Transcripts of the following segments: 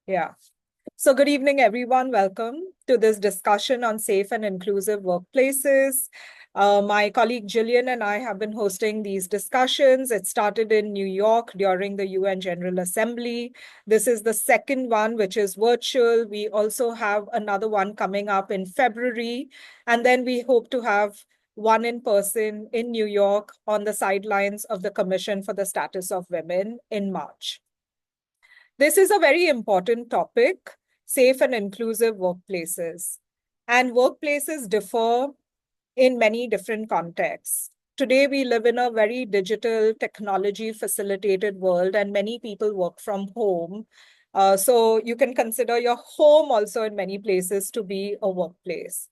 Yeah. So good evening, everyone. Welcome to this discussion on safe and inclusive workplaces. My colleague Gillian and I have been hosting these discussions. It started in New York during the UN General Assembly. This is the second one, which is virtual. We also have another one coming up in February. And then we hope to have one in person in New York on the sidelines of the Commission for the Status of Women in March. This is a very important topic, safe and inclusive workplaces. And workplaces differ in many different contexts. Today, we live in a very digital, technology facilitated world, and many people work from home. So you can consider your home also in many places to be a workplace.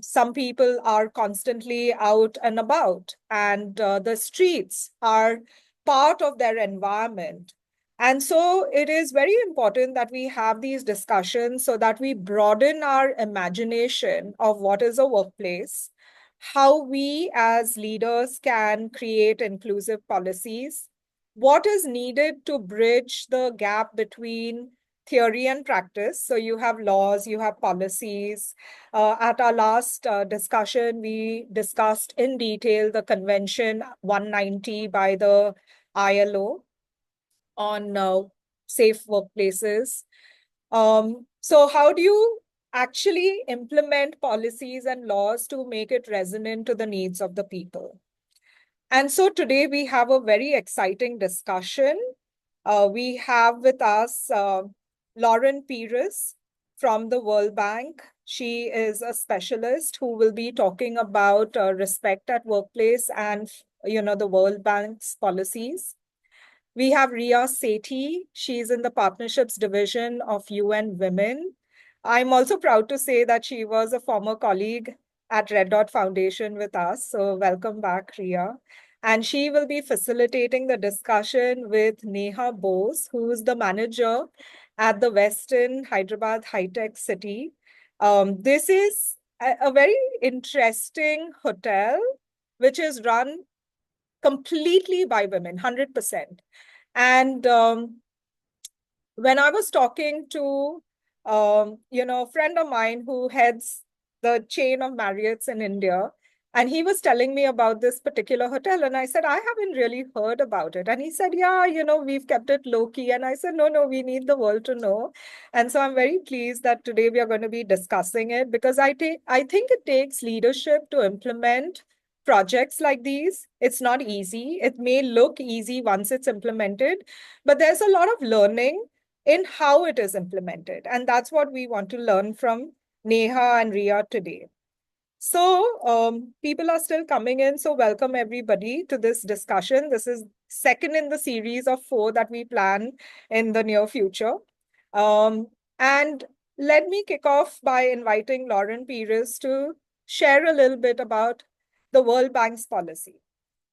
Some people are constantly out and about, and the streets are part of their environment. And so it is very important that we have these discussions so that we broaden our imagination of what is a workplace, how we as leaders can create inclusive policies, what is needed to bridge the gap between theory and practice. So you have laws, you have policies. At our last discussion, we discussed in detail the Convention 190 by the ILO on safe workplaces. So how do you actually implement policies and laws to make it resonant to the needs of the people? And so today we have a very exciting discussion. We have with us Lauren Pires from the World Bank. She is a specialist who will be talking about respect at workplace and the World Bank's policies. We have Rhea Sethi. She's in the Partnerships Division of UN Women. I'm also proud to say that she was a former colleague at Red Dot Foundation with us. So welcome back, Rhea. And she will be facilitating the discussion with Neha Bose, who is the manager at the Westin Hyderabad HiTec City. This is a very interesting hotel, which is run completely by women, 100%. And when I was talking to, a friend of mine who heads the chain of Marriott's in India, and he was telling me about this particular hotel. And I said, I haven't really heard about it. And he said, yeah, we've kept it low key. And I said, no, we need the world to know. And so I'm very pleased that today we are going to be discussing it because I think it takes leadership to implement projects like these. It's not easy. It may look easy once it's implemented, but there's a lot of learning in how it is implemented. And that's what we want to learn from Neha and Rhea today. So people are still coming in. So welcome everybody to this discussion. This is second in the series of 4 that we plan in the near future. And let me kick off by inviting Lauren Pires to share a little bit about the World Bank's policy.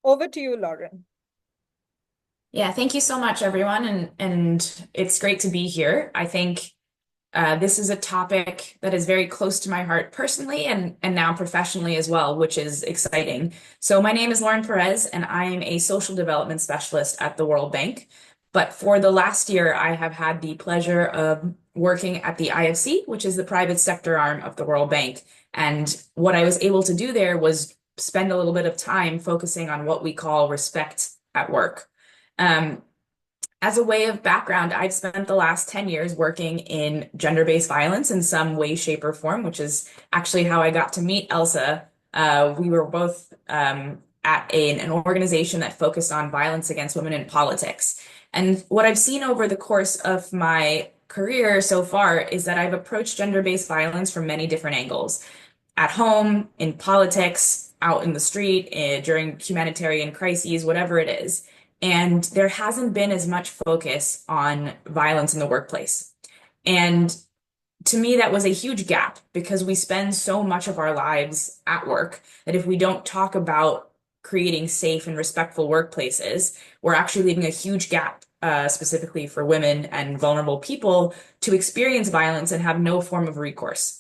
Over to you, Lauren. Yeah, thank you so much, everyone, and it's great to be here. I think this is a topic that is very close to my heart personally and now professionally as well, which is exciting. So my name is Lauren Pires, and I am a social development specialist at the World Bank. But for the last year, I have had the pleasure of working at the IFC, which is the private sector arm of the World Bank. And what I was able to do there was spend a little bit of time focusing on what we call respect at work. Um, as a way of background, I've spent the last 10 years working in gender-based violence in some way, shape, or form, which is actually how I got to meet Elsa. We were both at an organization that focused on violence against women in politics. And what I've seen over the course of my career so far is that I've approached gender-based violence from many different angles. At home, in politics, out in the street, during humanitarian crises, whatever it is. And there hasn't been as much focus on violence in the workplace. And to me, that was a huge gap because we spend so much of our lives at work that if we don't talk about creating safe and respectful workplaces, we're actually leaving a huge gap, specifically for women and vulnerable people to experience violence and have no form of recourse.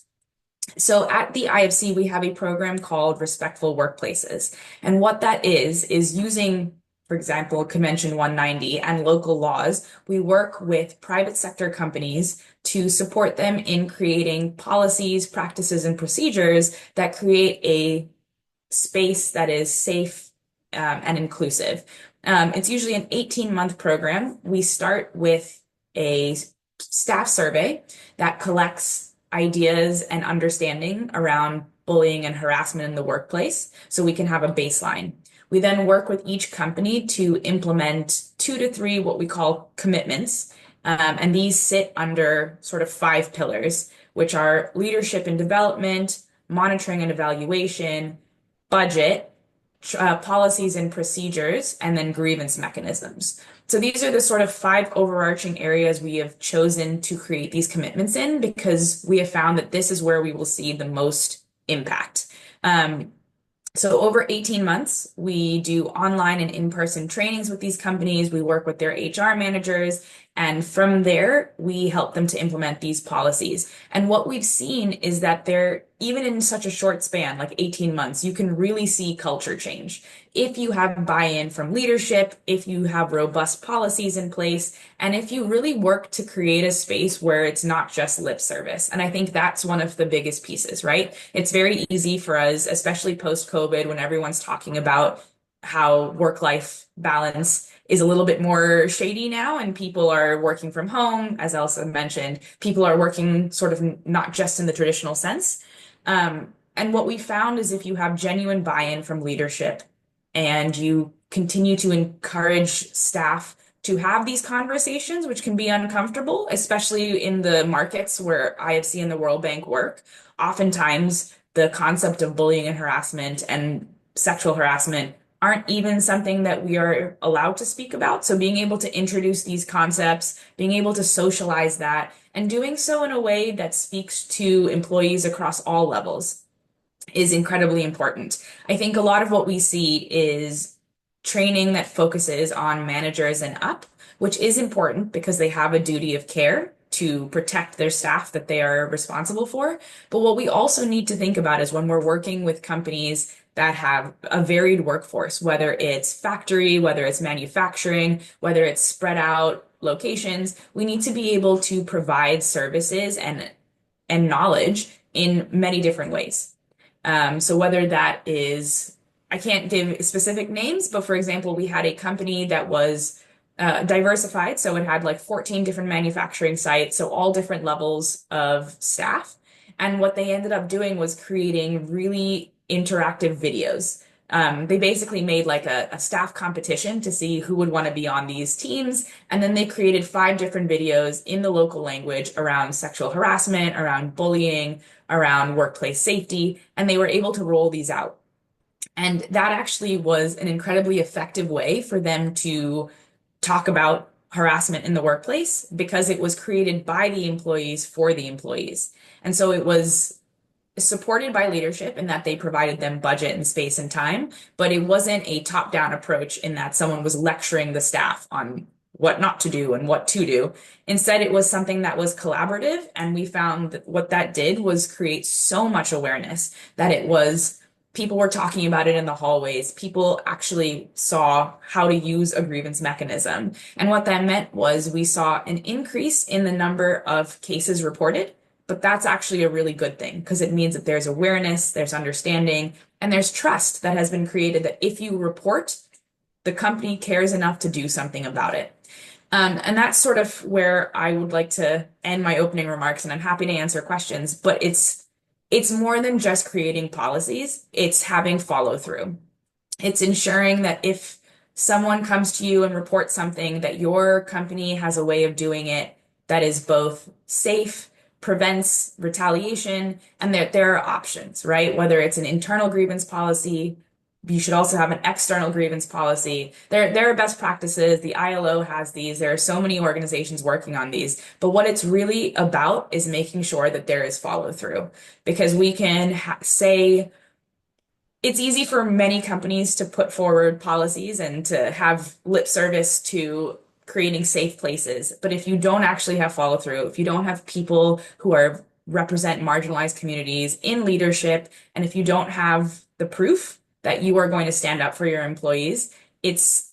So at the IFC, we have a program called Respectful Workplaces. And what that is using for example, Convention 190 and local laws, we work with private sector companies to support them in creating policies, practices, and procedures that create a space that is safe and inclusive. It's usually an 18-month program. We start with a staff survey that collects ideas and understanding around bullying and harassment in the workplace so we can have a baseline. We then work with each company to implement 2 to 3 what we call commitments. And these sit under sort of 5 pillars, which are leadership and development, monitoring and evaluation, budget, policies and procedures, and then grievance mechanisms. So these are the sort of 5 overarching areas we have chosen to create these commitments in because we have found that this is where we will see the most impact. So over 18 months, we do online and in-person trainings with these companies. We work with their HR managers, and from there, we help them to implement these policies. And what we've seen is that they're, even in such a short span, like 18 months, you can really see culture change. If you have buy-in from leadership, if you have robust policies in place, and if you really work to create a space where it's not just lip service. And I think that's one of the biggest pieces, right? It's very easy for us, especially post-COVID, when everyone's talking about how work-life balance is a little bit more shady now and people are working from home, as Elsa mentioned. People are working sort of not just in the traditional sense. And what we found is if you have genuine buy-in from leadership and you continue to encourage staff to have these conversations, which can be uncomfortable, especially in the markets where IFC and the World Bank work. Oftentimes, the concept of bullying and harassment and sexual harassment aren't even something that we are allowed to speak about. So being able to introduce these concepts, being able to socialize that, and doing so in a way that speaks to employees across all levels is incredibly important. I think a lot of what we see is training that focuses on managers and up, which is important because they have a duty of care to protect their staff that they are responsible for. But what we also need to think about is when we're working with companies that have a varied workforce, whether it's factory, whether it's manufacturing, whether it's spread out locations, we need to be able to provide services and knowledge in many different ways. So whether that is, I can't give specific names, but for example, we had a company that was diversified. So it had like 14 different manufacturing sites, so all different levels of staff. And what they ended up doing was creating really interactive videos. They basically made like a staff competition to see who would want to be on these teams. And then they created 5 different videos in the local language around sexual harassment, around bullying, around workplace safety, and they were able to roll these out. And that actually was an incredibly effective way for them to talk about harassment in the workplace because it was created by the employees for the employees. And so it was supported by leadership in that they provided them budget and space and time, but it wasn't a top-down approach in that someone was lecturing the staff on what not to do and what to do. Instead, it was something that was collaborative, and we found that what that did was create so much awareness that it was people were talking about it in the hallways. People actually saw how to use a grievance mechanism. And what that meant was we saw an increase in the number of cases reported. But that's actually a really good thing because it means that there's awareness, there's understanding, and there's trust that has been created that if you report, the company cares enough to do something about it. And that's sort of where I would like to end my opening remarks, and I'm happy to answer questions, but it's more than just creating policies, it's having follow through. It's ensuring that if someone comes to you and reports something, that your company has a way of doing it that is both safe, prevents retaliation, and there are options, right? Whether it's an internal grievance policy, you should also have an external grievance policy. There are best practices. The ILO has these. There are so many organizations working on these. But what it's really about is making sure that there is follow through, because we can say it's easy for many companies to put forward policies and to have lip service to creating safe places. But if you don't actually have follow through, if you don't have people who are represent marginalized communities in leadership, and if you don't have the proof that you are going to stand up for your employees, it's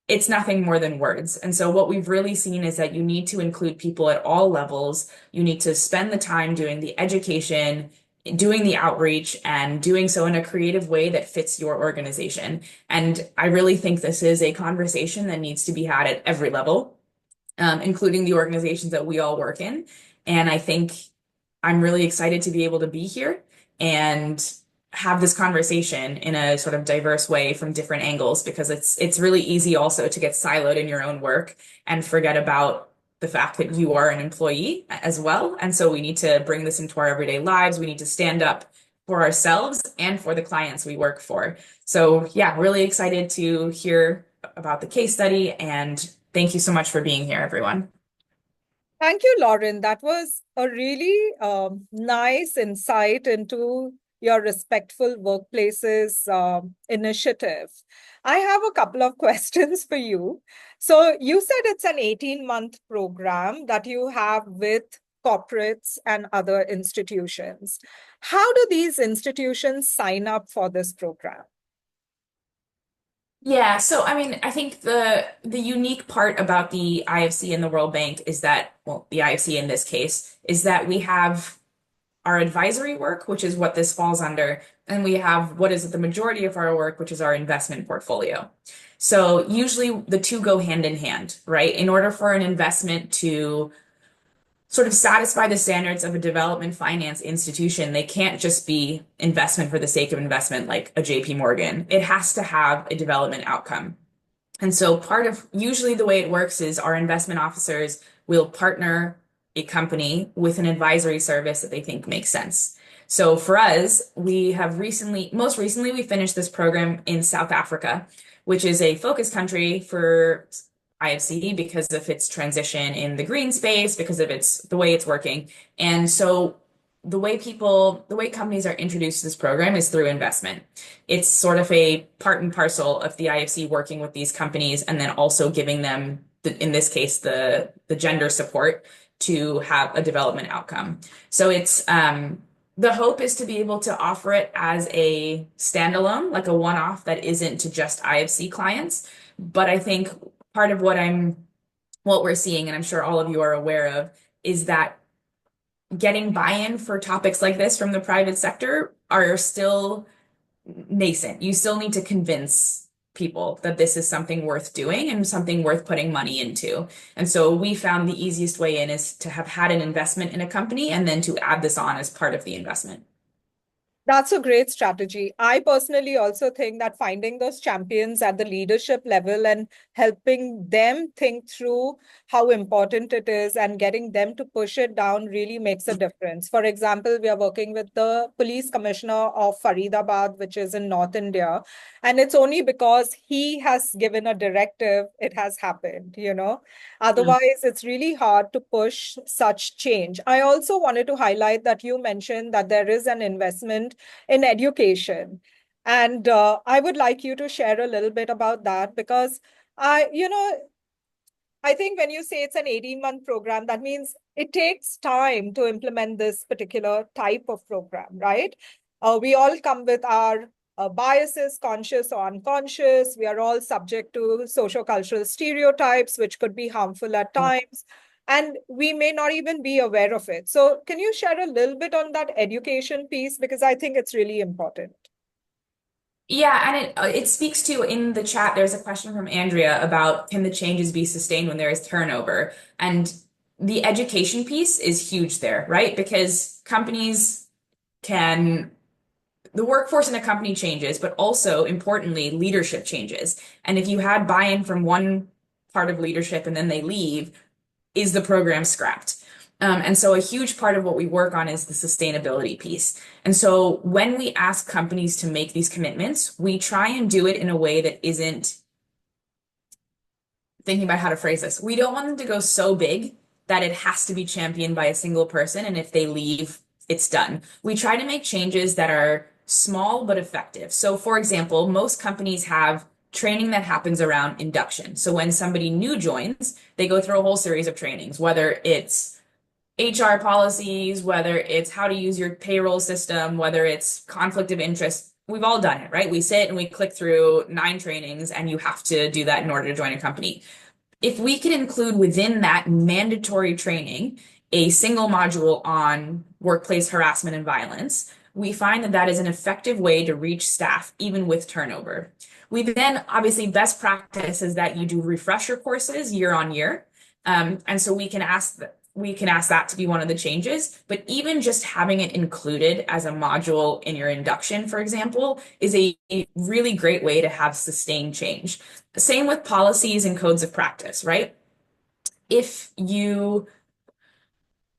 it's nothing more than words. And so what we've really seen is that you need to include people at all levels. You need to spend the time doing the education, doing the outreach, and doing so in a creative way that fits your organization. And I really think this is a conversation that needs to be had at every level, including the organizations that we all work in. And I think I'm really excited to be able to be here and have this conversation in a sort of diverse way from different angles, because it's really easy also to get siloed in your own work and forget about the fact that you are an employee as well. And so we need to bring this into our everyday lives. We need to stand up for ourselves and for the clients we work for. So yeah, really excited to hear about the case study, and thank you so much for being here, everyone. Thank you, Lauren. That was a really nice insight into your Respectful Workplaces initiative. I have a couple of questions for you. So, you said it's an 18-month program that you have with corporates and other institutions. How do these institutions sign up for this program? Yeah, so I mean, I think the unique part about the IFC and the World Bank is that, well, the IFC in this case, is that we have our advisory work, which is what this falls under, and we have what is the majority of our work, which is our investment portfolio. So usually the two go hand in hand, right? In order for an investment to sort of satisfy the standards of a development finance institution, they can't just be investment for the sake of investment like a JP Morgan. It has to have a development outcome. And so part of usually the way it works is our investment officers will partner a company with an advisory service that they think makes sense. So for us, we have most recently, we finished this program in South Africa, which is a focus country for IFC because of its transition in the green space, because of the way it's working. And so the way companies are introduced to this program is through investment. It's sort of a part and parcel of the IFC working with these companies and then also giving them, in this case, the gender support to have a development outcome. So the hope is to be able to offer it as a standalone, like a one-off that isn't to just IFC clients. But I think part of what we're seeing, and I'm sure all of you are aware of, is that getting buy-in for topics like this from the private sector are still nascent. You still need to convince people that this is something worth doing and something worth putting money into. And so we found the easiest way in is to have had an investment in a company and then to add this on as part of the investment. That's a great strategy. I personally also think that finding those champions at the leadership level and helping them think through how important it is and getting them to push it down really makes a difference. For example, we are working with the police commissioner of Faridabad, which is in North India. And it's only because he has given a directive, it has happened, you know. Otherwise, it's really hard to push such change. I also wanted to highlight that you mentioned that there is an investment in education. And I would like you to share a little bit about that because I think when you say it's an 18-month program, that means it takes time to implement this particular type of program, right? We all come with our biases, conscious or unconscious. We are all subject to sociocultural stereotypes, which could be harmful at times. And we may not even be aware of it. So can you share a little bit on that education piece? Because I think it's really important. Yeah, and it speaks to, in the chat, there's a question from Andrea about, can the changes be sustained when there is turnover? And the education piece is huge there, right? Because the workforce in a company changes, but also importantly, leadership changes. And if you had buy-in from one part of leadership and then they leave, is the program scrapped? And so a huge part of what we work on is the sustainability piece. And so when we ask companies to make these commitments, we try and do it in a way that isn't thinking about how to phrase this. We don't want them to go so big that it has to be championed by a single person. And if they leave, it's done. We try to make changes that are small but effective. So for example, most companies have training that happens around induction. So when somebody new joins, they go through a whole series of trainings, whether it's HR policies, whether it's how to use your payroll system, whether it's conflict of interest we've all done it, right? We sit and we click through 9 trainings, and you have to do that in order to join a company. If we can include within that mandatory training a single module on workplace harassment and violence, we find that that is an effective way to reach staff even with turnover. We then obviously best practice is that you do refresher courses year on year. And so we can ask that to be one of the changes, but even just having it included as a module in your induction, for example, is a really great way to have sustained change. Same with policies and codes of practice, right? If you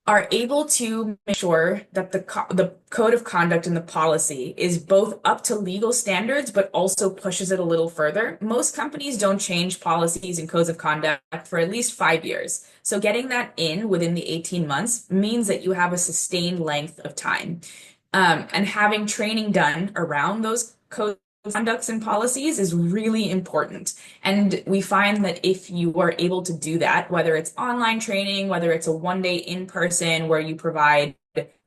are able to make sure that the code of conduct and the policy is both up to legal standards, but also pushes it a little further. Most companies don't change policies and codes of conduct for at least 5 years. So getting that in within the 18 months means that you have a sustained length of time. And having training done around those codes of conducts and policies is really important. And we find that if you are able to do that, whether it's online training, whether it's a 1 day in person where you provide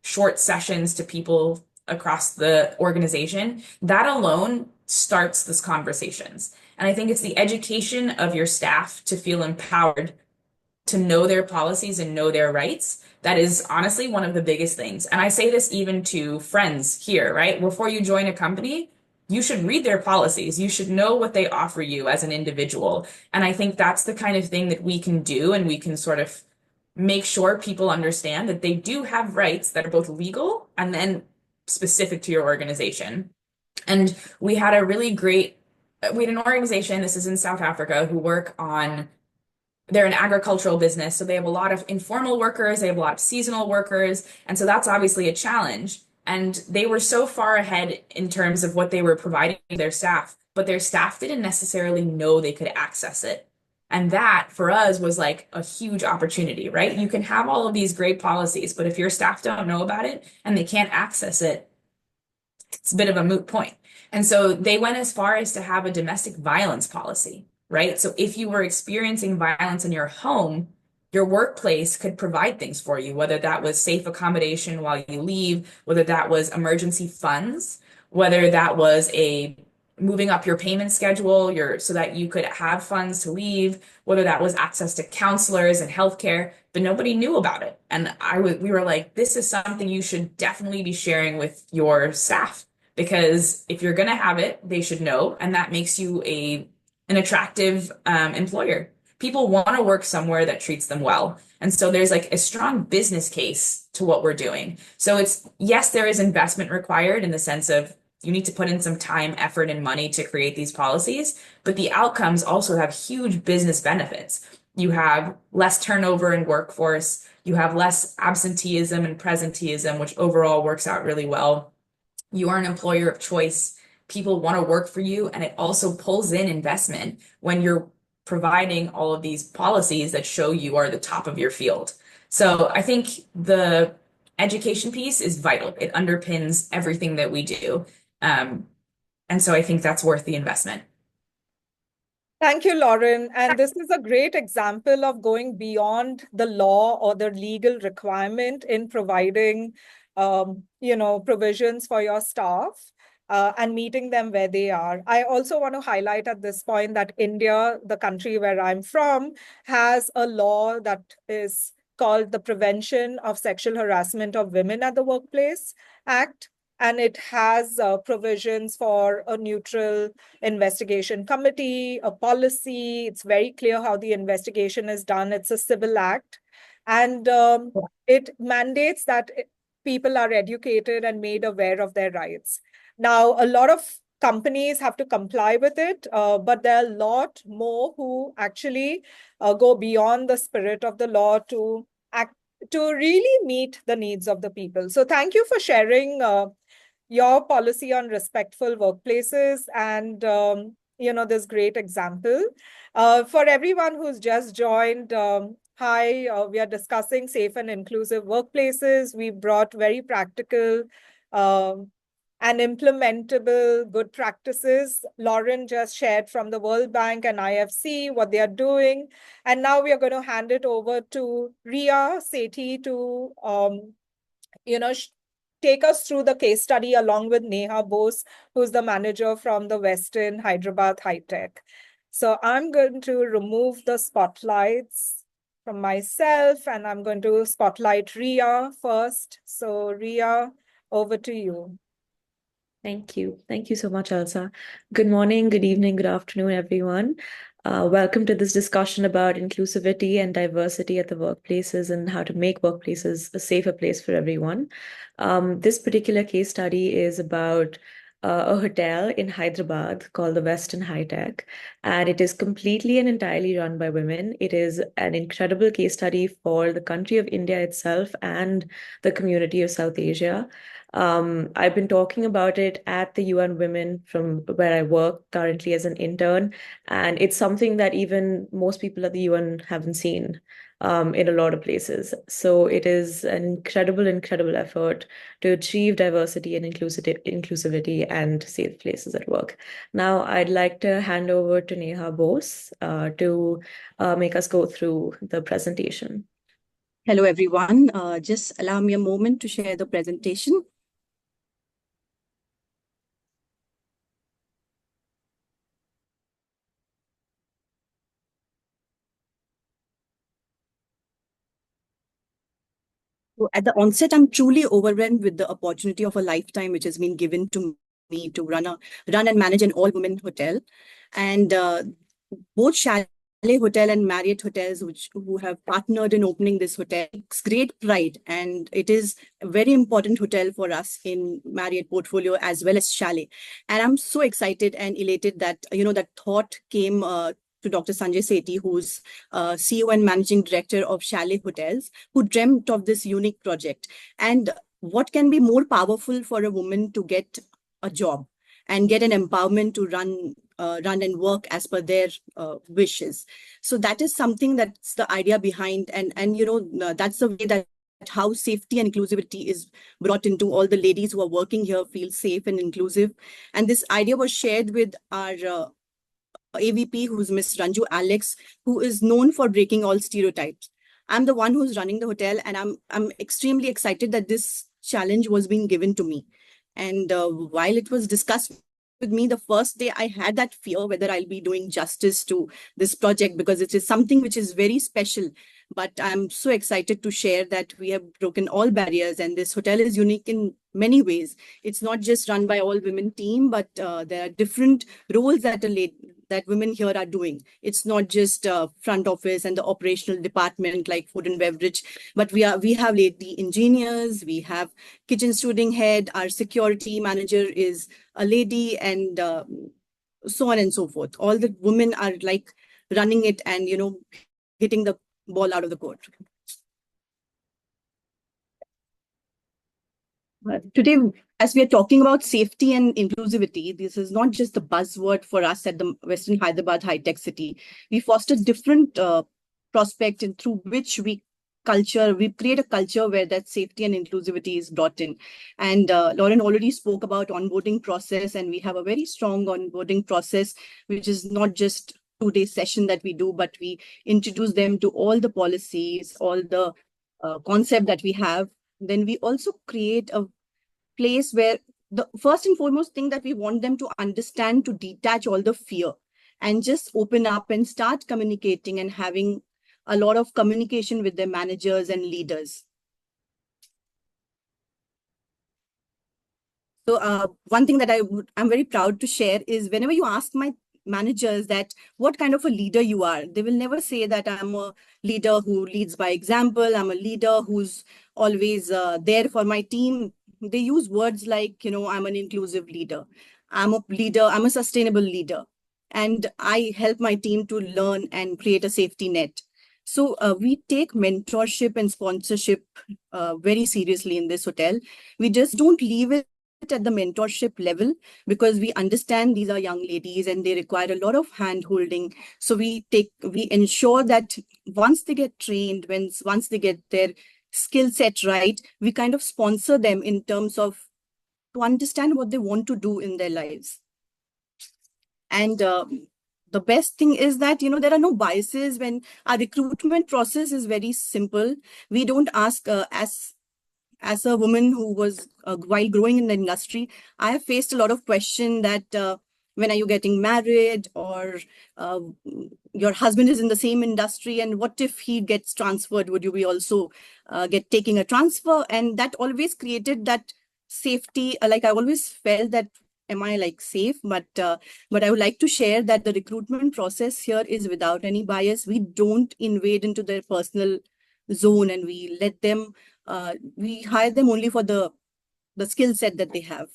short sessions to people across the organization, that alone starts these conversations. And I think it's the education of your staff to feel empowered to know their policies and know their rights. That is honestly one of the biggest things. And I say this even to friends here, right? Before you join a company, you should read their policies. You should know what they offer you as an individual. And I think that's the kind of thing that we can do, and we can sort of make sure people understand that they do have rights that are both legal and then specific to your organization. And we had an organization, this is in South Africa, who work on they're an agricultural business, so they have a lot of informal workers, they have a lot of seasonal workers, and so that's obviously a challenge. And they were so far ahead in terms of what they were providing to their staff, but their staff didn't necessarily know they could access it. And that for us was like a huge opportunity, right? You can have all of these great policies, but if your staff don't know about it and they can't access it, it's a bit of a moot point. And so they went as far as to have a domestic violence policy, right? So if you were experiencing violence in your home, your workplace could provide things for you, whether that was safe accommodation while you leave, whether that was emergency funds, whether that was a moving up your payment schedule, so that you could have funds to leave, whether that was access to counselors and healthcare, but nobody knew about it. And we were like, this is something you should definitely be sharing with your staff, because if you're going to have it, they should know, and that makes you an attractive employer. People want to work somewhere that treats them well. And so there's like a strong business case to what we're doing. So yes, there is investment required in the sense of you need to put in some time, effort, and money to create these policies, but the outcomes also have huge business benefits. You have less turnover in workforce, you have less absenteeism and presenteeism, which overall works out really well. You are an employer of choice. People want to work for you, and it also pulls in investment when you're providing all of these policies that show you are the top of your field. So I think the education piece is vital. It underpins everything that we do. And so I think that's worth the investment. Thank you, Lauren. And this is a great example of going beyond the law or the legal requirement in providing, provisions for your staff and meeting them where they are. I also want to highlight at this point that India, the country where I'm from, has a law that is called the Prevention of Sexual Harassment of Women at the Workplace Act. And it has provisions for a neutral investigation committee, a policy. It's very clear how the investigation is done. It's a civil act. And it mandates that people are educated and made aware of their rights. Now, a lot of companies have to comply with it, but there are a lot more who actually go beyond the spirit of the law to really meet the needs of the people. So thank you for sharing your policy on respectful workplaces and this great example. For everyone who's just joined, hi, we are discussing safe and inclusive workplaces. We brought very practical and implementable good practices. Lauren just shared from the World Bank and IFC what they are doing. And now we are going to hand it over to Rhea Sethi to take us through the case study along with Neha Bose, who's the manager from the Westin Hyderabad HiTec. So I'm going to remove the spotlights from myself, and I'm going to spotlight Rhea first. So Rhea, over to you. Thank you. Thank you so much, Elsa. Good morning, good evening, good afternoon, everyone. Welcome to this discussion about inclusivity and diversity at the workplaces and how to make workplaces a safer place for everyone. This particular case study is about a hotel in Hyderabad called the Westin HiTec, and it is completely and entirely run by women. It is an incredible case study for the country of India itself and the community of South Asia. I've been talking about it at the UN Women from where I work currently as an intern, and it's something that even most people at the UN haven't seen in a lot of places. So it is an incredible effort to achieve diversity and inclusivity and safe places at work. Now, I'd like to hand over to Neha Bose to make us go through the presentation. Hello, everyone. Just allow me a moment to share the presentation. So at the onset, I'm truly overwhelmed with the opportunity of a lifetime which has been given to me to run and manage an all-women hotel. And both Chalet Hotel and Marriott Hotels, who have partnered in opening this hotel, it's great pride. And it is a very important hotel for us in Marriott portfolio as well as Chalet. And I'm so excited and elated that, that thought came to Dr. Sanjay Sethi, who's CEO and Managing Director of Chalet Hotels, who dreamt of this unique project. And what can be more powerful for a woman to get a job and get an empowerment to run and work as per their wishes? So that is something that's the idea behind, and that's the way that how safety and inclusivity is brought into all the ladies who are working here feel safe and inclusive. And this idea was shared with our AVP, who's Miss Ranju Alex, who is known for breaking all stereotypes. I'm the one who's running the hotel, and I'm extremely excited that this challenge was being given to me. And while it was discussed with me, the first day I had that fear whether I'll be doing justice to this project, because it is something which is very special. But I'm so excited to share that we have broken all barriers, and this hotel is unique in many ways. It's not just run by all women team, but there are different roles that women here are doing. It's not just front office and the operational department like food and beverage, but we have lady engineers, we have kitchen stewarding head, our security manager is a lady, and so on and so forth. All the women are like running it and, hitting the ball out of the court. Today, as we are talking about safety and inclusivity, this is not just the buzzword for us at the Westin Hyderabad HiTec City. We foster different prospects through which we create a culture where that safety and inclusivity is brought in. And Lauren already spoke about onboarding process, and we have a very strong onboarding process, which is not just 2-day session that we do, but we introduce them to all the policies, all the concept that we have. Then we also create a place where the first and foremost thing that we want them to understand, to detach all the fear and just open up and start communicating and having a lot of communication with their managers and leaders. So one thing that I'm very proud to share is whenever you ask my managers that what kind of a leader you are, they will never say that I'm a leader who leads by example, I'm a leader who's always there for my team. They use words like, I'm an inclusive leader, I'm a leader, I'm a sustainable leader, and I help my team to learn and create a safety net. So we take mentorship and sponsorship very seriously in this hotel. We just don't leave it at the mentorship level, because we understand these are young ladies and they require a lot of hand holding. So we ensure that once they get trained, once they get their skill set right, we kind of sponsor them in terms of to understand what they want to do in their lives. And the best thing is that, there are no biases. When our recruitment process is very simple, we don't ask as as a woman who was, while growing in the industry, I have faced a lot of question that when are you getting married, or uh, your husband is in the same industry, and what if he gets transferred? Would you be also taking a transfer? And that always created that safety. Like I always felt that, am I like safe? But I would like to share that the recruitment process here is without any bias. We don't invade into their personal zone, and we let them, we hire them only for the skill set that they have.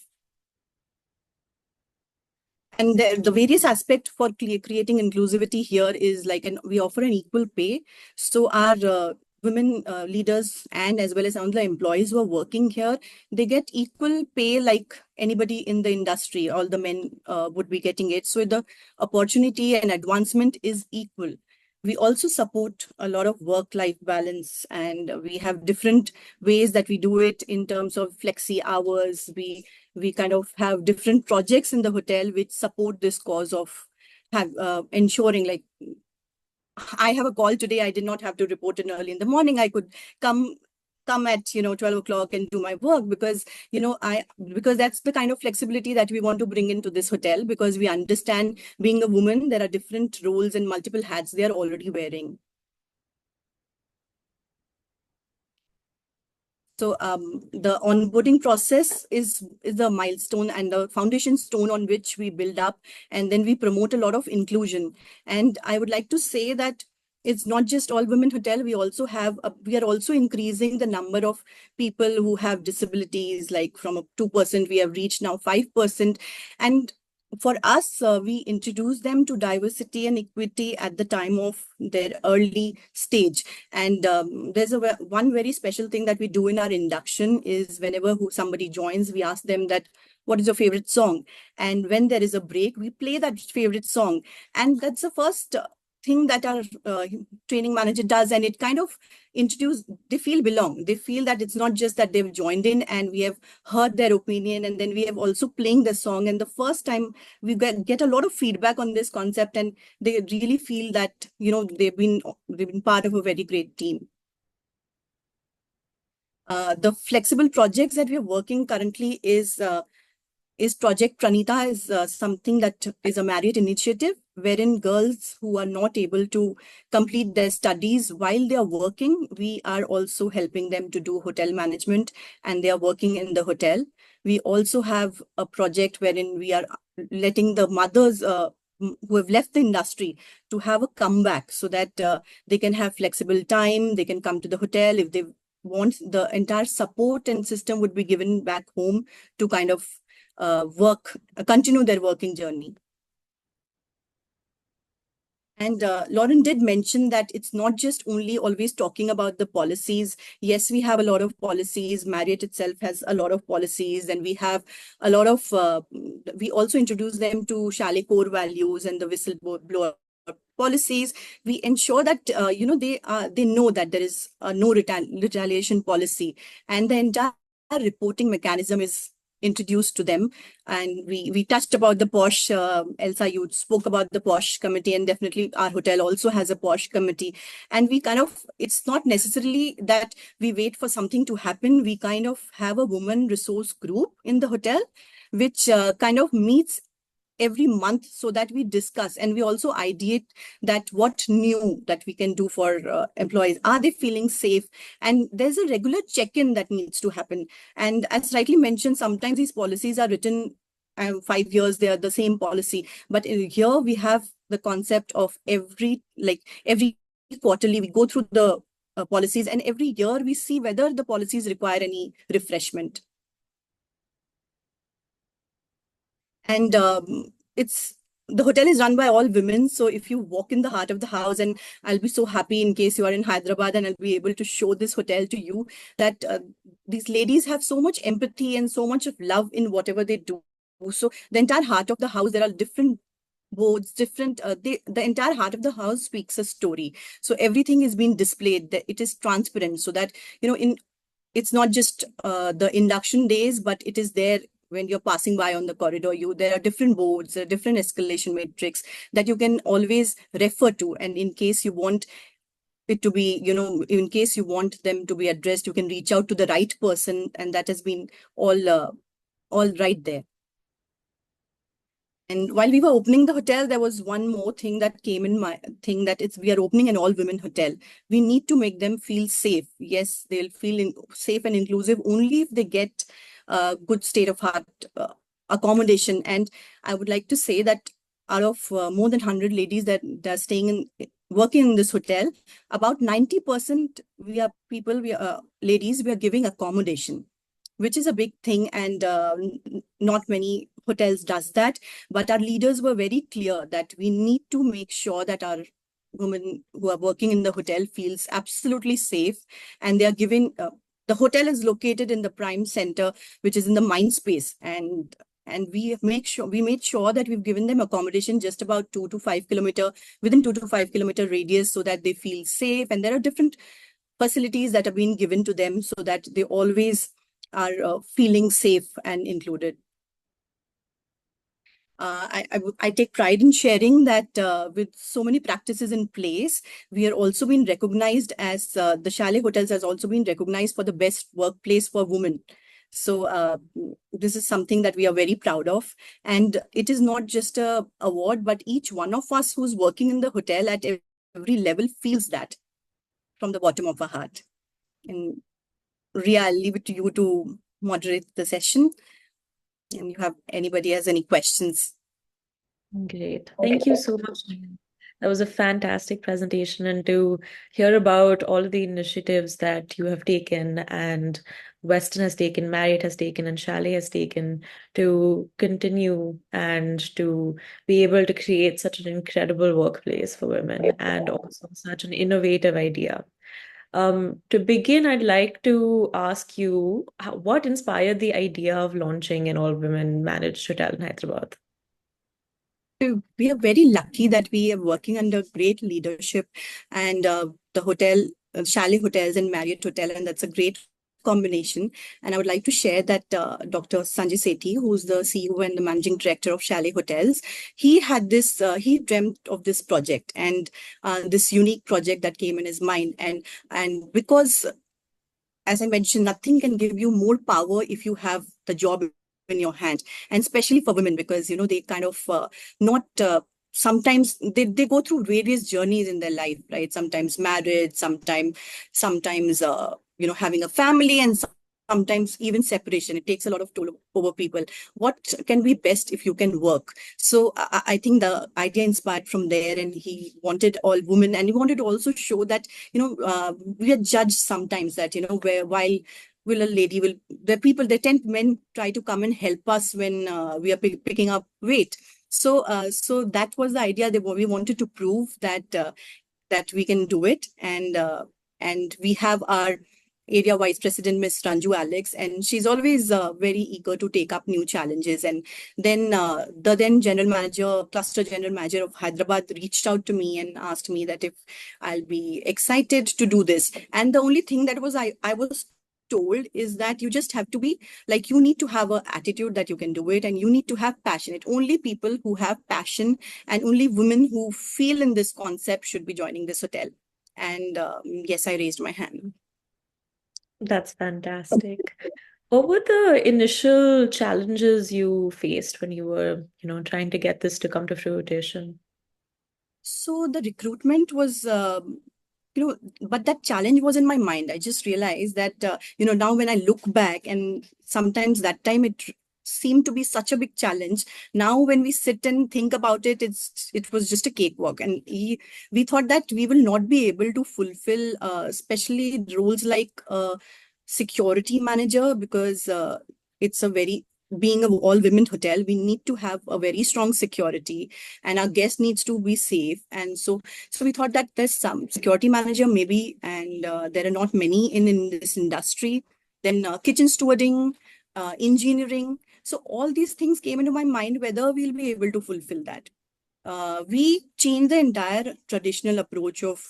And the various aspect for creating inclusivity here is like, and we offer an equal pay. So our women leaders, and as well as all the employees who are working here, they get equal pay like anybody in the industry. All the men would be getting it. So the opportunity and advancement is equal. We also support a lot of work-life balance, and we have different ways that we do it in terms of flexi hours. We kind of have different projects in the hotel which support this cause of ensuring, like, I have a call today, I did not have to report in early in the morning. I could come at 12 o'clock and do my work, because because that's the kind of flexibility that we want to bring into this hotel, because we understand, being a woman, there are different roles and multiple hats they are already wearing. So the onboarding process is the milestone and the foundation stone on which we build up, and then we promote a lot of inclusion. And I would like to say that it's not just all women hotel. We also have we are also increasing the number of people who have disabilities. Like from a 2%, we have reached now 5%. And for us, we introduce them to diversity and equity at the time of their early stage. And there's one very special thing that we do in our induction is, whenever somebody joins, we ask them that, what is your favorite song? And when there is a break, we play that favorite song. And that's the first thing that our training manager does, and it kind of they feel belong. They feel that it's not just that they've joined in and we have heard their opinion, and then we have also playing the song. And the first time we get a lot of feedback on this concept, and they really feel that they've been part of a very great team. The flexible projects that we are working currently is Project Pranita, is something that is a Marriott initiative, wherein girls who are not able to complete their studies while they are working, we are also helping them to do hotel management, and they are working in the hotel. We also have a project wherein we are letting the mothers who have left the industry to have a comeback, so that they can have flexible time. They can come to the hotel if they want. The entire support and system would be given back home to kind of continue their working journey. And Lauren did mention that it's not just only always talking about the policies. Yes, we have a lot of policies. Marriott itself has a lot of policies, and we have a lot of, we also introduce them to chalet core values and the whistleblower policies. We ensure that, they know that there is no retaliation policy, and the entire reporting mechanism is introduced to them. And we touched about the POSH. Elsa, you spoke about the POSH committee, and definitely our hotel also has a POSH committee. And we kind of, it's not necessarily that we wait for something to happen. We kind of have a woman resource group in the hotel, which kind of meets every month, so that we discuss, and we also ideate that what new that we can do for employees. Are they feeling safe? And there's a regular check-in that needs to happen. And as rightly mentioned, sometimes these policies are written 5 years, they are the same policy. But here we have the concept of every quarterly, we go through the policies, and every year we see whether the policies require any refreshment. And the hotel is run by all women. So if you walk in the heart of the house, and I'll be so happy in case you are in Hyderabad, and I'll be able to show this hotel to you, that these ladies have so much empathy and so much of love in whatever they do. So the entire heart of the house, there are different boards, different, the entire heart of the house speaks a story. So everything is being displayed, that it is transparent, so that, it's not just the induction days, but it is there when you're passing by on the corridor. There are different boards, there are different escalation matrix that you can always refer to. And in case you want it to be, in case you want them to be addressed, you can reach out to the right person, and that has been all right there. And while we were opening the hotel, there was one more thing that came in my thing, that we are opening an all-women hotel. We need to make them feel safe. Yes, they'll feel safe and inclusive only if they get a good state of heart accommodation. And I would like to say that out of more than 100 ladies that are working in this hotel, about 90% we are ladies, we are giving accommodation, which is a big thing, and not many hotels does that. But our leaders were very clear that we need to make sure that our women who are working in the hotel feels absolutely safe, and they are given. The hotel is located in the prime center, which is in the mind space, and we made sure that we've given them accommodation just about 2 to 5 kilometer within 2 to 5 kilometer radius, so that they feel safe. And there are different facilities that are being given to them so that they always are feeling safe and included. I take pride in sharing that with so many practices in place, we are also being recognized as the Chalet Hotels has also been recognized for the best workplace for women. So this is something that we are very proud of. And it is not just an award, but each one of us who's working in the hotel at every level feels that from the bottom of our heart. And Rhea, I'll leave it to you to moderate the session. And you have anybody has any questions? Great. Thank you so much. That was a fantastic presentation, and to hear about all of the initiatives that you have taken and Westin has taken, Marriott has taken, and Chalet has taken to continue and to be able to create such an incredible workplace for women, and also such an innovative idea. To begin, I'd like to ask you, what inspired the idea of launching an all-women managed hotel in Hyderabad? We are very lucky that we are working under great leadership, and the hotel, Chalet Hotels and Marriott Hotel, and that's a great combination. And I would like to share that Dr. Sanjay Sethi, who's the CEO and the managing director of Chalet Hotels, he had this, he dreamt of this project, and this unique project that came in his mind. And because, as I mentioned, nothing can give you more power if you have the job in your hand, and especially for women, because they kind of not sometimes they go through various journeys in their life, right? Sometimes married, sometimes having a family, and sometimes even separation. It takes a lot of toll over people. What can be best if you can work? So I think the idea inspired from there, and he wanted all women, and he wanted to also show that we are judged sometimes that while will a lady will the people they tend men try to come and help us when we are picking up weight. So that was the idea, that we wanted to prove that that we can do it. And we have our area vice president, Miss Ranju Alex, and she's always very eager to take up new challenges. And then the then cluster general manager of Hyderabad reached out to me and asked me that if I'll be excited to do this. And the only thing that was I was told is that you just have to be like, you need to have an attitude that you can do it, and you need to have passion. Only people who have passion and only women who feel in this concept should be joining this hotel. And yes, I raised my hand. That's fantastic. What were the initial challenges you faced when you were, trying to get this to come to fruition? So the recruitment was but that challenge was in my mind. I just realized that, now when I look back, and sometimes that time it seemed to be such a big challenge. Now, when we sit and think about it, it was just a cakewalk. And we thought that we will not be able to fulfill, especially roles like security manager, because it's being an all-women hotel, we need to have a very strong security, and our guest needs to be safe. And so we thought that there's some security manager maybe, and there are not many in this industry. Then kitchen stewarding, engineering. So all these things came into my mind, whether we'll be able to fulfill that. We changed the entire traditional approach of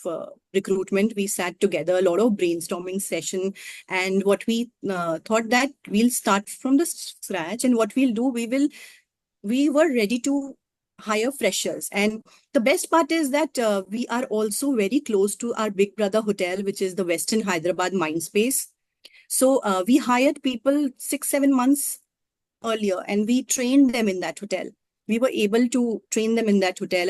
recruitment. We sat together, a lot of brainstorming session, and what we thought that we'll start from the scratch, and what we'll do, we were ready to hire freshers. And the best part is that we are also very close to our big brother hotel, which is the Westin Hyderabad Mindspace. So we hired people 6, 7 months earlier, and we trained them in that hotel. We were able to train them in that hotel,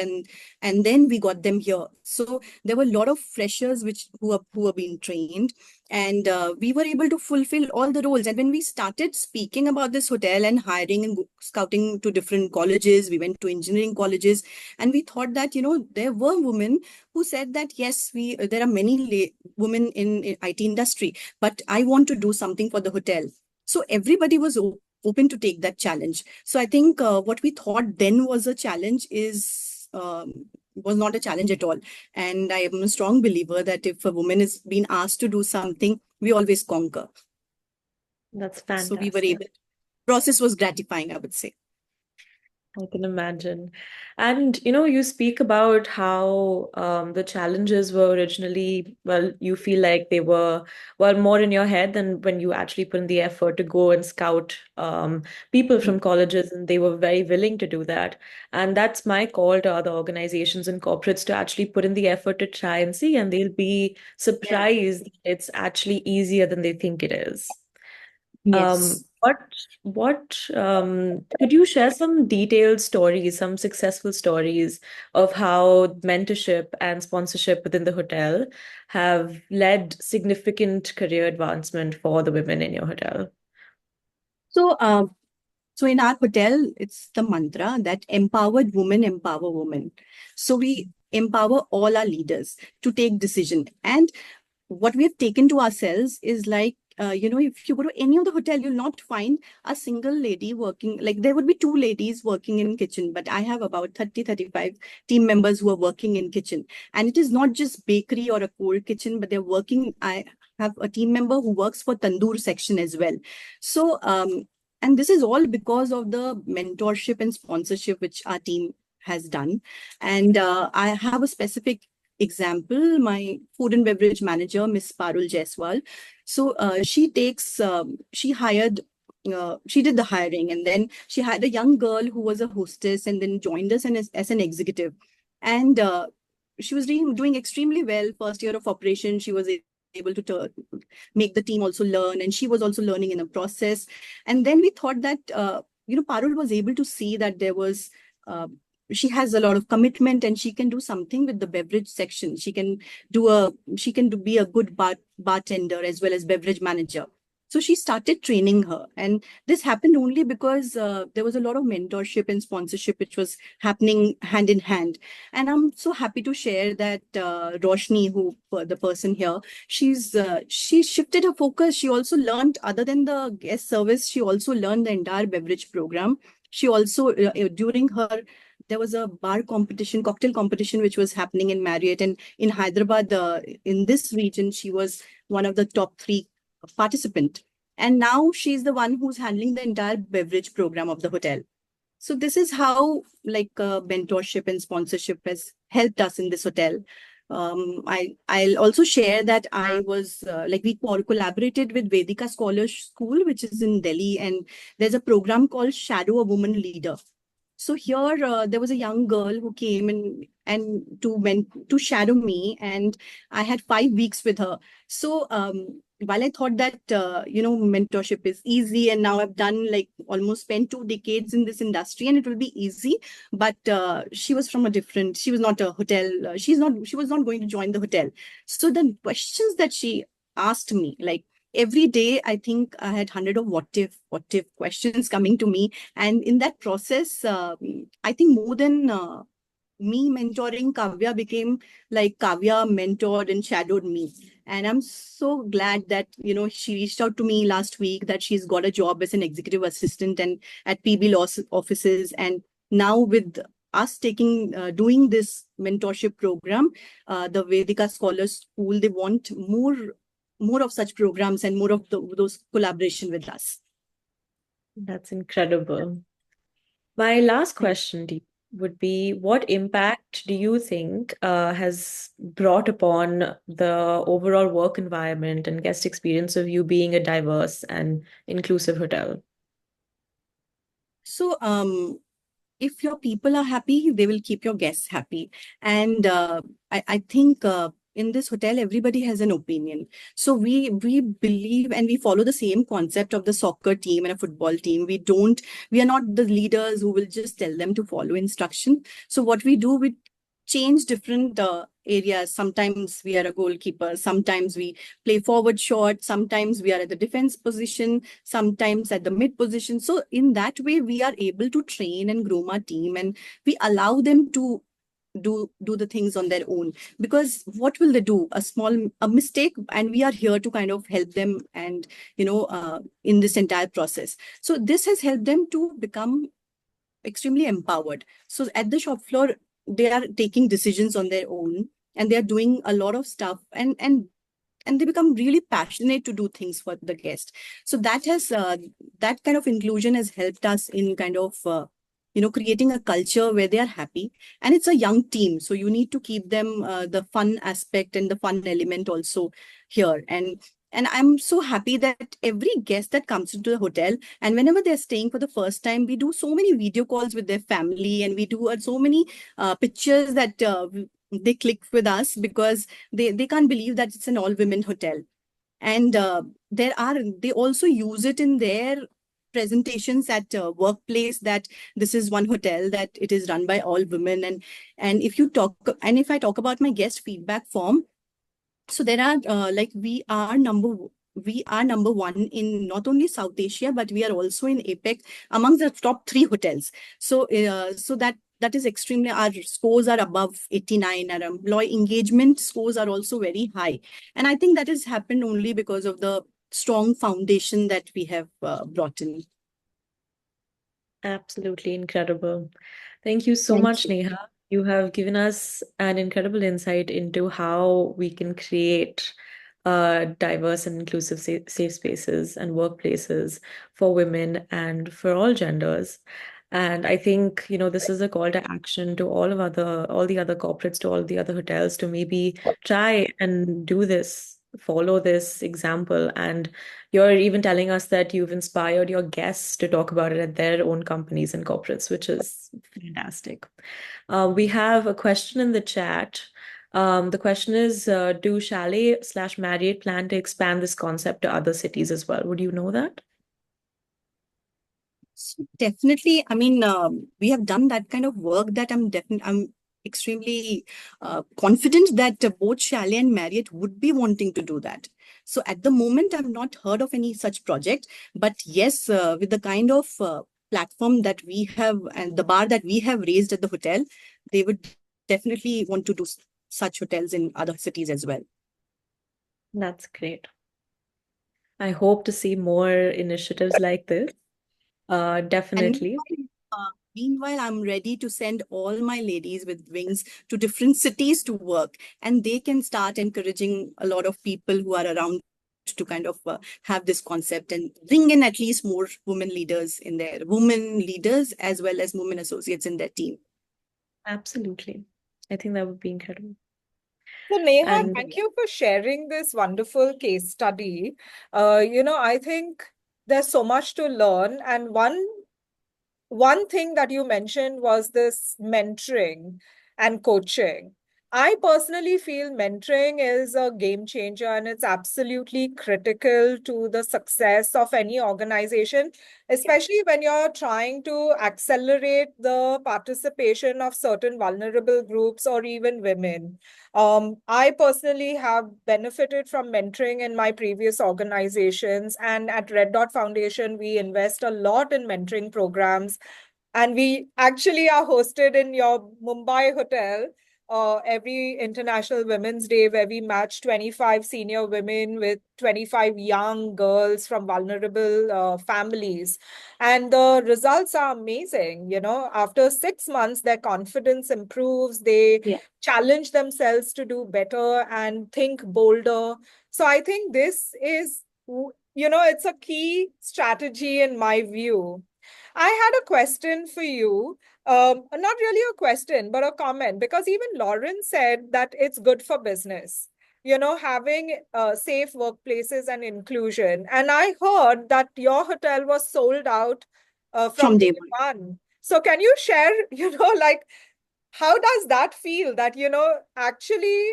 and then we got them here. So there were a lot of freshers who are being trained, and we were able to fulfill all the roles. And when we started speaking about this hotel and hiring and scouting to different colleges, we went to engineering colleges, and we thought that there were women who said that yes, we there are many women in IT industry, but I want to do something for the hotel. So everybody was open to take that challenge. So I think what we thought then was a challenge was not a challenge at all. And I am a strong believer that if a woman is being asked to do something, we always conquer. That's So we were fantastic. able. Process was gratifying, I would say. I can imagine. And you speak about how the challenges were originally, well, you feel like they were, well, more in your head than when you actually put in the effort to go and scout people from colleges, and they were very willing to do that. And that's my call to other organizations and corporates to actually put in the effort to try and see, and they'll be surprised it's actually easier than they think it is. Yes. Could you share some detailed stories, some successful stories of how mentorship and sponsorship within the hotel have led significant career advancement for the women in your hotel? So, so in our hotel, it's the mantra that empowered women empower women. So we empower all our leaders to take decision. And what we have taken to ourselves is like, if you go to any of the hotel, you'll not find a single lady working. Like there would be two ladies working in kitchen, but I have about 30-35 team members who are working in kitchen. And it is not just bakery or a cold kitchen, but they're working. I have a team member who works for tandoor section as well. So, and this is all because of the mentorship and sponsorship which our team has done. And I have a specific example, my food and beverage manager, Miss Parul Jaiswal. So she hired, she did the hiring, and then she had a young girl who was a hostess and then joined us as an executive. And she was doing extremely well. First year of operation, she was able to make the team also learn, and she was also learning in the process. And then we thought that, Parul was able to see that there was, she has a lot of commitment and she can do something with the beverage section. She can be a good bartender as well as beverage manager. So she started training her, and this happened only because there was a lot of mentorship and sponsorship which was happening hand in hand. And I'm so happy to share that Roshni, who the person here, she shifted her focus. She also learned, other than the guest service, she also learned the entire beverage program. She also during her, there was a cocktail competition, which was happening in Marriott and in Hyderabad. In this region, she was one of the top 3 participant. And now she's the one who's handling the entire beverage program of the hotel. So this is how mentorship and sponsorship has helped us in this hotel. I'll also share that I was we collaborated with Vedika Scholars School, which is in Delhi, and there's a program called Shadow a Woman Leader. So here there was a young girl who came and to shadow me, and I had 5 weeks with her. So while I thought that mentorship is easy, and now I've done almost spent 2 decades in this industry, and it will be easy. But she was from a different. She was not a hotel. She was not going to join the hotel. So the questions that she asked me, every day, I think I had 100 of what if questions coming to me. And in that process, I think more than me mentoring, Kavya became like Kavya mentored and shadowed me. And I'm so glad that, she reached out to me last week that she's got a job as an executive assistant and at PB Law offices. And now with us doing this mentorship program, the Vedika Scholars School, they want more of such programs and more of those collaboration with us. That's incredible. My last question to you would be, what impact do you think has brought upon the overall work environment and guest experience of you being a diverse and inclusive hotel? So if your people are happy, they will keep your guests happy. And I think in this hotel, everybody has an opinion. So we believe and we follow the same concept of the soccer team and a football team. We are not the leaders who will just tell them to follow instruction. So what we do, we change different areas. Sometimes we are a goalkeeper, sometimes we play forward short, sometimes we are at the defense position, sometimes at the mid position. So in that way, we are able to train and groom our team, and we allow them to do the things on their own. Because what will they do? A mistake, and we are here to kind of help them, and in this entire process. So this has helped them to become extremely empowered. So at the shop floor, they are taking decisions on their own, and they are doing a lot of stuff, and they become really passionate to do things for the guest. So that kind of inclusion has helped us in kind of creating a culture where they are happy. And it's a young team, so you need to keep them the fun aspect and the fun element also here. And I'm so happy that every guest that comes into the hotel, and whenever they're staying for the first time, we do so many video calls with their family, and we do so many pictures that they click with us, because they can't believe that it's an all-women hotel. And they also use it in their presentations at workplace, that this is one hotel that it is run by all women. And if I talk about my guest feedback form, so there are we are number one in not only South Asia, but we are also in APEC among the top 3 hotels. So that is extremely, our scores are above 89, our employee engagement scores are also very high. And I think that has happened only because of the strong foundation that we have brought in. Absolutely incredible. Thank you so Thank much, you. Neha. You have given us an incredible insight into how we can create diverse and inclusive safe spaces and workplaces for women and for all genders. And I think, this is a call to action to all the other corporates, to all the other hotels, to maybe try and do this, follow this example. And you're even telling us that you've inspired your guests to talk about it at their own companies and corporates, which is fantastic. We have a question in the chat. The question is, do Chalet/Marriott plan to expand this concept to other cities as well? Would you know that? Definitely. I mean, we have done that kind of work that I'm extremely confident that both Chalet and Marriott would be wanting to do that. So at the moment, I've not heard of any such project. But yes, with the kind of platform that we have and the bar that we have raised at the hotel, they would definitely want to do such hotels in other cities as well. That's great. I hope to see more initiatives like this. Definitely. Meanwhile, I'm ready to send all my ladies with wings to different cities to work, and they can start encouraging a lot of people who are around to kind of have this concept and bring in at least more women leaders as well as women associates in their team. Absolutely. I think that would be incredible. So Neha, And thank you for sharing this wonderful case study. I think there's so much to learn. And one thing that you mentioned was this mentoring and coaching. I personally feel mentoring is a game changer, and it's absolutely critical to the success of any organization, especially when you're trying to accelerate the participation of certain vulnerable groups or even women. I personally have benefited from mentoring in my previous organizations, and at Red Dot Foundation, we invest a lot in mentoring programs. And we actually are hosted in your Mumbai hotel every International Women's Day, where we match 25 senior women with 25 young girls from vulnerable families. And the results are amazing. After 6 months, their confidence improves. They challenge themselves to do better and think bolder. So I think this is, it's a key strategy in my view. I had a question for you. Not really a question, but a comment, because even Lauren said that it's good for business, having safe workplaces and inclusion. And I heard that your hotel was sold out from From day day one. one. So can you share, like, how does that feel that, actually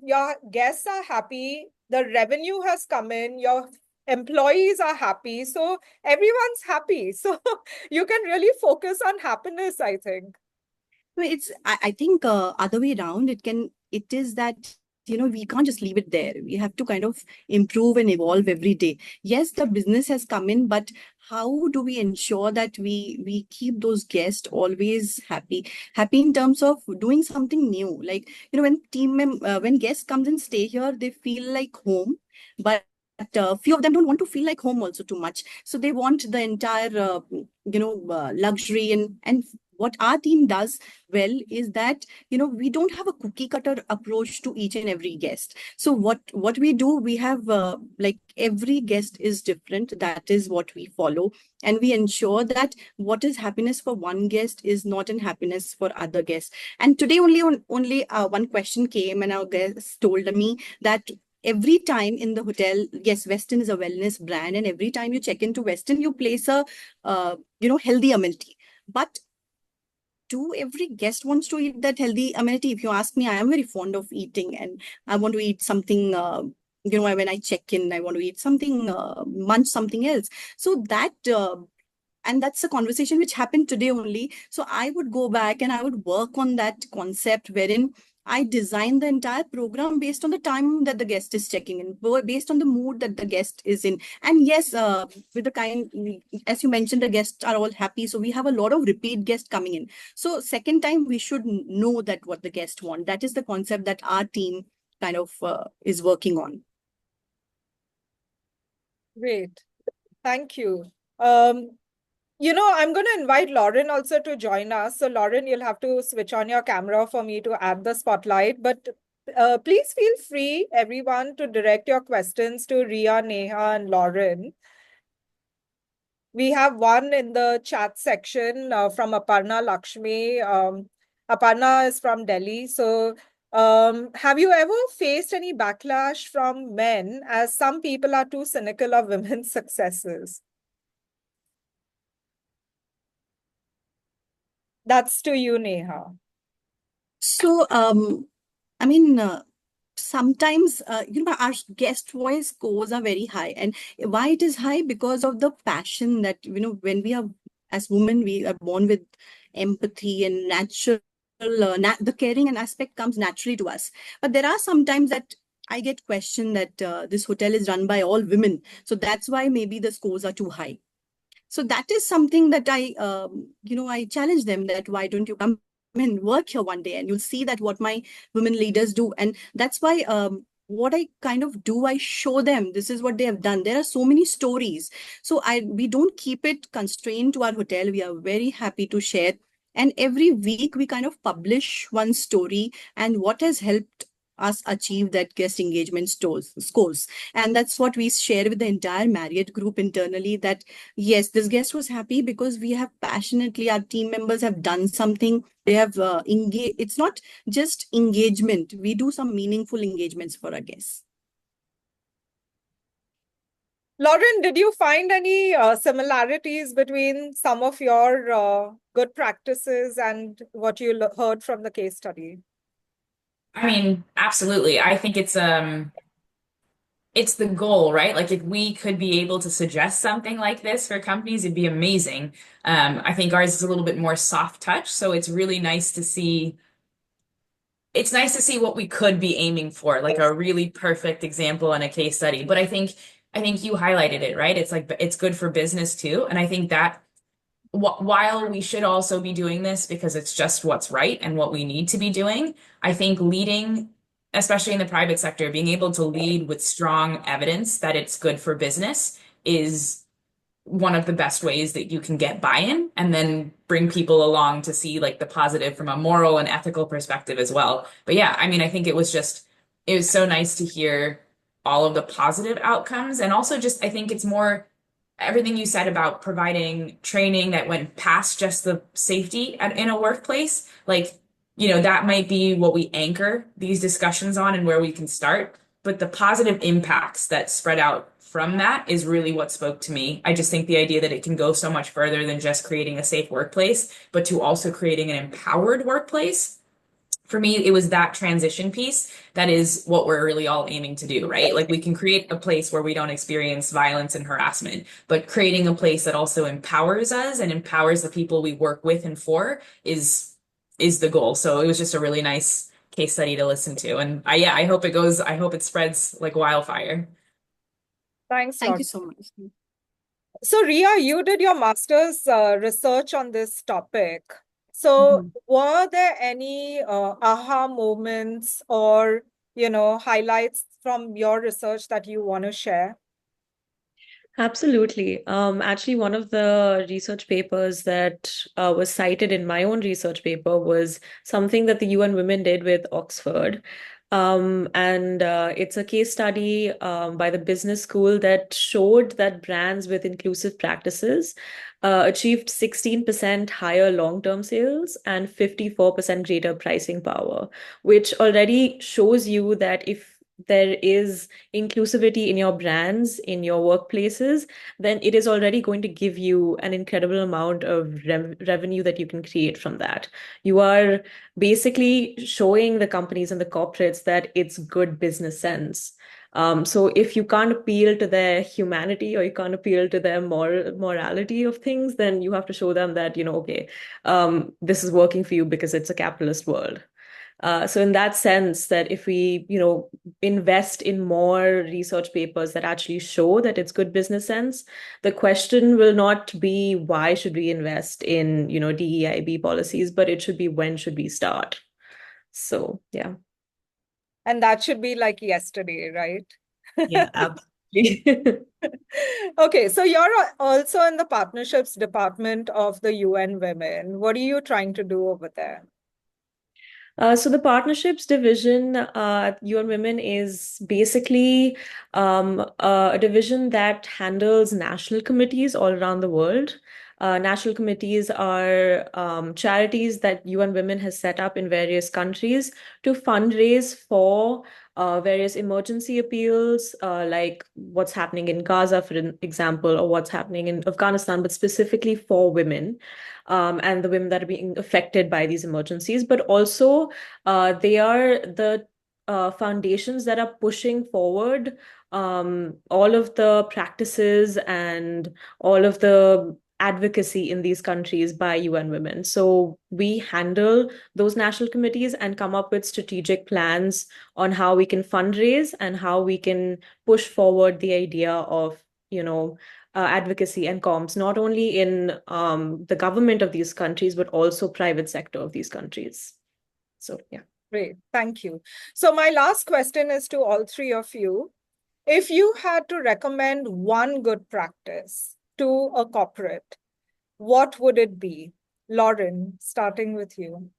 your guests are happy, the revenue has come in, your employees are happy, so everyone's happy. So you can really focus on happiness, I think. Well, I think other way around, it is that, we can't just leave it there. We have to kind of improve and evolve every day. Yes, the business has come in, but how do we ensure that we keep those guests always happy? Happy in terms of doing something new. Like, when guests comes and stay here, they feel like home, but few of them don't want to feel like home also too much. So they want the entire, luxury and what our team does well is that we don't have a cookie cutter approach to each and every guest. So what we do, we have like every guest is different. That is what we follow, and we ensure that what is happiness for one guest is not in happiness for other guests. And today only one question came, and our guest told me that every time in the hotel, yes, Westin is a wellness brand, and every time you check into Westin, you place a healthy amenity. But do every guest wants to eat that healthy amenity? If you ask me, I am very fond of eating, and I want to eat something. When I check in, I want to eat something, munch something else. So and that's a conversation which happened today only. So I would go back and I would work on that concept wherein I design the entire program based on the time that the guest is checking in, based on the mood that the guest is in. And yes, with the kind, as you mentioned, the guests are all happy. So we have a lot of repeat guests coming in. So second time, we should know that what the guest want. That is the concept that our team kind of is working on. Great. Thank you. I'm going to invite Lauren also to join us. So Lauren, you'll have to switch on your camera for me to add the spotlight. But please feel free, everyone, to direct your questions to Rhea, Neha, and Lauren. We have one in the chat section from Aparna Lakshmi. Aparna is from Delhi. So have you ever faced any backlash from men, as some people are too cynical of women's successes? That's to you, Neha. So, I mean, sometimes, our guest voice scores are very high. And why it is high? Because of the passion that, when we are, as women, we are born with empathy and natural, the caring and aspect comes naturally to us. But there are sometimes that I get questioned that this hotel is run by all women. So that's why maybe the scores are too high. So that is something that I challenge them that why don't you come and work here one day and you'll see that what my women leaders do. And that's why what I kind of do, I show them this is what they have done. There are so many stories. So we don't keep it constrained to our hotel. We are very happy to share. And every week we kind of publish one story and what has helped us achieve that guest engagement scores. And that's what we share with the entire Marriott group internally, that yes, this guest was happy because we have passionately, our team members have done something. They have engaged. It's not just engagement. We do some meaningful engagements for our guests. Lauren, did you find any similarities between some of your good practices and what you heard from the case study? I mean, absolutely. I think it's the goal, right? Like if we could be able to suggest something like this for companies, it'd be amazing. I think ours is a little bit more soft touch, so it's really nice to see. It's nice to see what we could be aiming for, like a really perfect example and a case study. But I think you highlighted it, right? It's like it's good for business too, and I think that while we should also be doing this because it's just what's right and what we need to be doing, I think leading, especially in the private sector, being able to lead with strong evidence that it's good for business is one of the best ways that you can get buy-in and then bring people along to see like the positive from a moral and ethical perspective as well. But yeah, I mean, I think it was so nice to hear all of the positive outcomes. And also just, I think it's more everything you said about providing training that went past just the safety in a workplace. Like, that might be what we anchor these discussions on and where we can start. But the positive impacts that spread out from that is really what spoke to me. I just think the idea that it can go so much further than just creating a safe workplace, but to also creating an empowered workplace. For me, it was that transition piece that is what we're really all aiming to do, right? Like we can create a place where we don't experience violence and harassment, but creating a place that also empowers us and empowers the people we work with and for is the goal. So it was just a really nice case study to listen to. And I hope I hope it spreads like wildfire. Thanks, Thank you Rob. so much. So, Rhea, you did your master's research on this topic. So, Mhm. were there any aha moments or, highlights from your research that you want to share? Absolutely. Actually, one of the research papers that was cited in my own research paper was something that the UN Women did with Oxford. And it's a case study by the business school that showed that brands with inclusive practices achieved 16% higher long-term sales and 54% greater pricing power, which already shows you that if there is inclusivity in your brands, in your workplaces, then it is already going to give you an incredible amount of revenue that you can create from that. You are basically showing the companies and the corporates that it's good business sense. So if you can't appeal to their humanity or you can't appeal to their morality of things, then you have to show them that, okay, this is working for you because it's a capitalist world. So in that sense, that if we, invest in more research papers that actually show that it's good business sense, the question will not be why should we invest in, DEIB policies, but it should be when should we start? So yeah. And that should be like yesterday, right? Yeah, absolutely. Okay, so you're also in the partnerships department of the UN Women. What are you trying to do over there? So the partnerships division at UN Women is basically a division that handles national committees all around the world. National committees are charities that UN Women has set up in various countries to fundraise for various emergency appeals, like what's happening in Gaza, for example, or what's happening in Afghanistan, but specifically for women. And the women that are being affected by these emergencies, but also they are the foundations that are pushing forward all of the practices and all of the advocacy in these countries by UN Women. So we handle those national committees and come up with strategic plans on how we can fundraise and how we can push forward the idea of, advocacy and comms, not only in the government of these countries, but also private sector of these countries. So, yeah. Great, thank you. So my last question is to all three of you. If you had to recommend one good practice to a corporate, what would it be? Lauren, starting with you.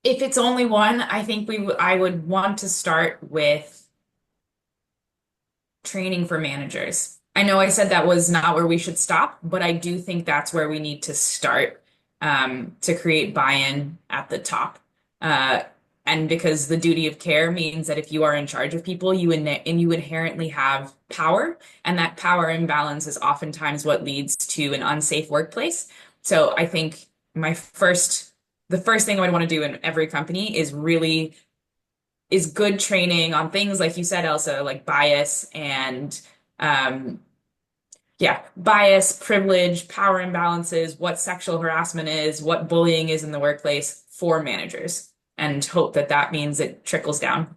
If it's only one, I think I would want to start with training for managers. I know I said that was not where we should stop, but I do think that's where we need to start to create buy-in at the top. And because the duty of care means that if you are in charge of people, you inherently have power, and that power imbalance is oftentimes what leads to an unsafe workplace. So I think the first thing I would want to do in every company is good training on things like you said, Elsa, like bias and um, bias, privilege, power imbalances, what sexual harassment is, what bullying is in the workplace for managers, and hope that that means it trickles down.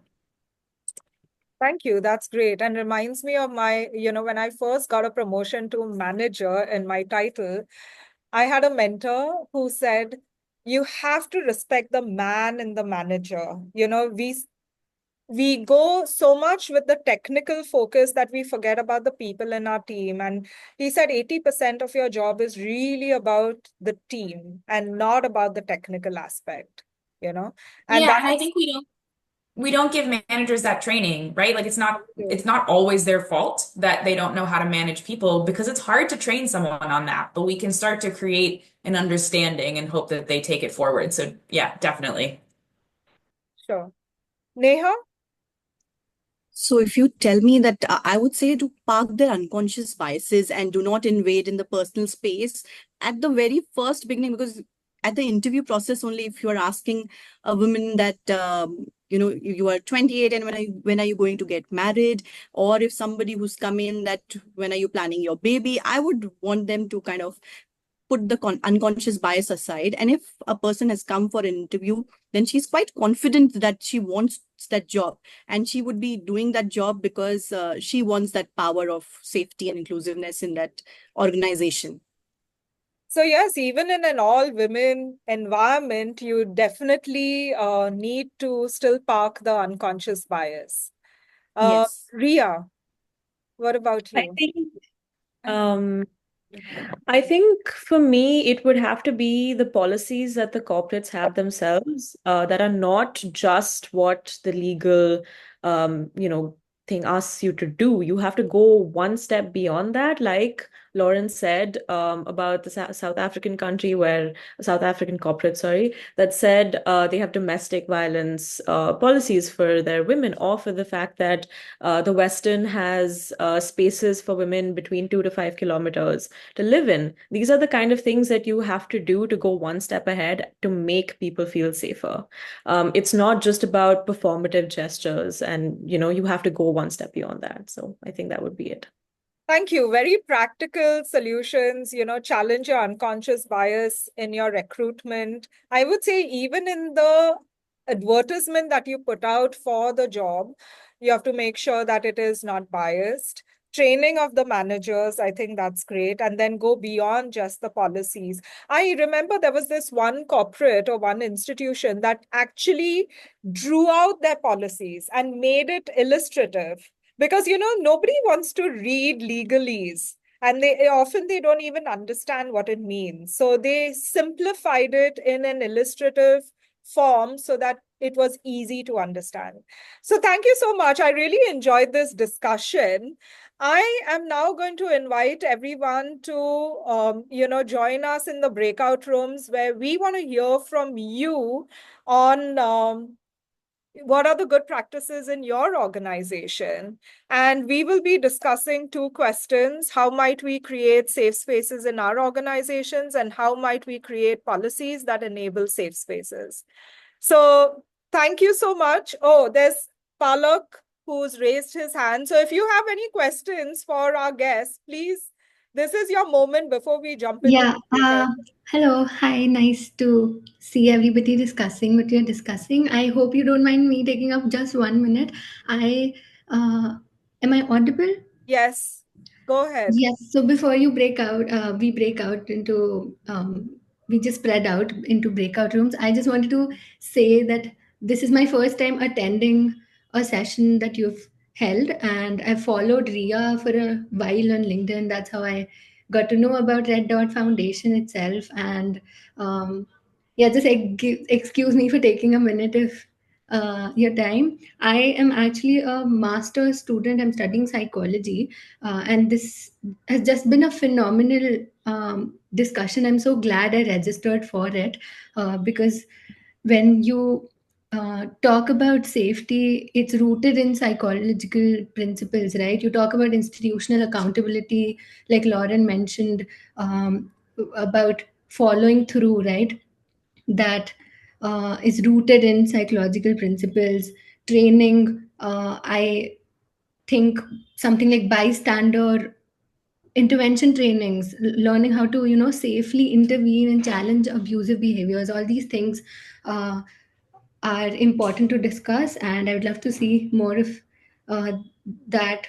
Thank you. That's great. And reminds me of my, when I first got a promotion to manager in my title, I had a mentor who said, you have to respect the man in the manager. We go so much with the technical focus that we forget about the people in our team. And he said 80% of your job is really about the team and not about the technical aspect, and Yeah, that and I is think we don't give managers that training, right? Like it's not always their fault that they don't know how to manage people because it's hard to train someone on that, but we can start to create an understanding and hope that they take it forward. So yeah, definitely. sure. Neha? So if you tell me that, I would say to park their unconscious biases and do not invade in the personal space at the very first beginning, because at the interview process only, if you are asking a woman that, you are 28 and when are you going to get married, or if somebody who's come in that when are you planning your baby, I would want them to kind of put the unconscious bias aside. And if a person has come for an interview, then she's quite confident that she wants that job. And she would be doing that job because she wants that power of safety and inclusiveness in that organization. So yes, even in an all-women environment, you definitely need to still park the unconscious bias. Yes. Rhea, what about I you? think um, I think for me, it would have to be the policies that the corporates have themselves, that are not just what the legal, thing asks you to do. You have to go one step beyond that, like Lauren said, about the South African country where South African corporate, sorry, that said they have domestic violence policies for their women, or for the fact that the Westin has spaces for women between 2 to 5 kilometers to live in. These are the kind of things that you have to do to go one step ahead to make people feel safer. It's not just about performative gestures, and you have to go one step beyond that. So I think that would be it. Thank you. Very practical solutions, challenge your unconscious bias in your recruitment. I would say even in the advertisement that you put out for the job, you have to make sure that it is not biased. Training of the managers, I think that's great. And then go beyond just the policies. I remember there was this one corporate or one institution that actually drew out their policies and made it illustrative, because nobody wants to read legalese, and they don't even understand what it means, so they simplified it in an illustrative form so that it was easy to understand. So thank you so much. I really enjoyed this discussion. I am now going to invite everyone to join us in the breakout rooms, where we want to hear from you on what are the good practices in your organization? And we will be discussing two questions. How might we create safe spaces in our organizations? And how might we create policies that enable safe spaces? So thank you so much. Oh, there's Palak who's raised his hand. So if you have any questions for our guests, please, this is your moment before we jump into Yeah, the details. hello, hi, nice to see everybody discussing what you're discussing. I hope you don't mind me taking up just 1 minute. I Am I audible? Yes, go ahead. Yes, so before you break out, we break out into, we just spread out into breakout rooms. I just wanted to say that this is my first time attending a session that you've held, and I followed Rhea for a while on LinkedIn. That's how I got to know about Red Dot Foundation itself. And yeah, just excuse me for taking a minute of your time. I am actually a master's student. I'm studying psychology, and this has just been a phenomenal discussion. I'm so glad I registered for it, because when you talk about safety, it's rooted in psychological principles, right? You talk about institutional accountability, like Lauren mentioned, about following through, right? That is rooted in psychological principles. Training, I think something like bystander intervention trainings, learning how to safely intervene and challenge abusive behaviors, all these things uh, are important to discuss, and I would love to see more of uh, that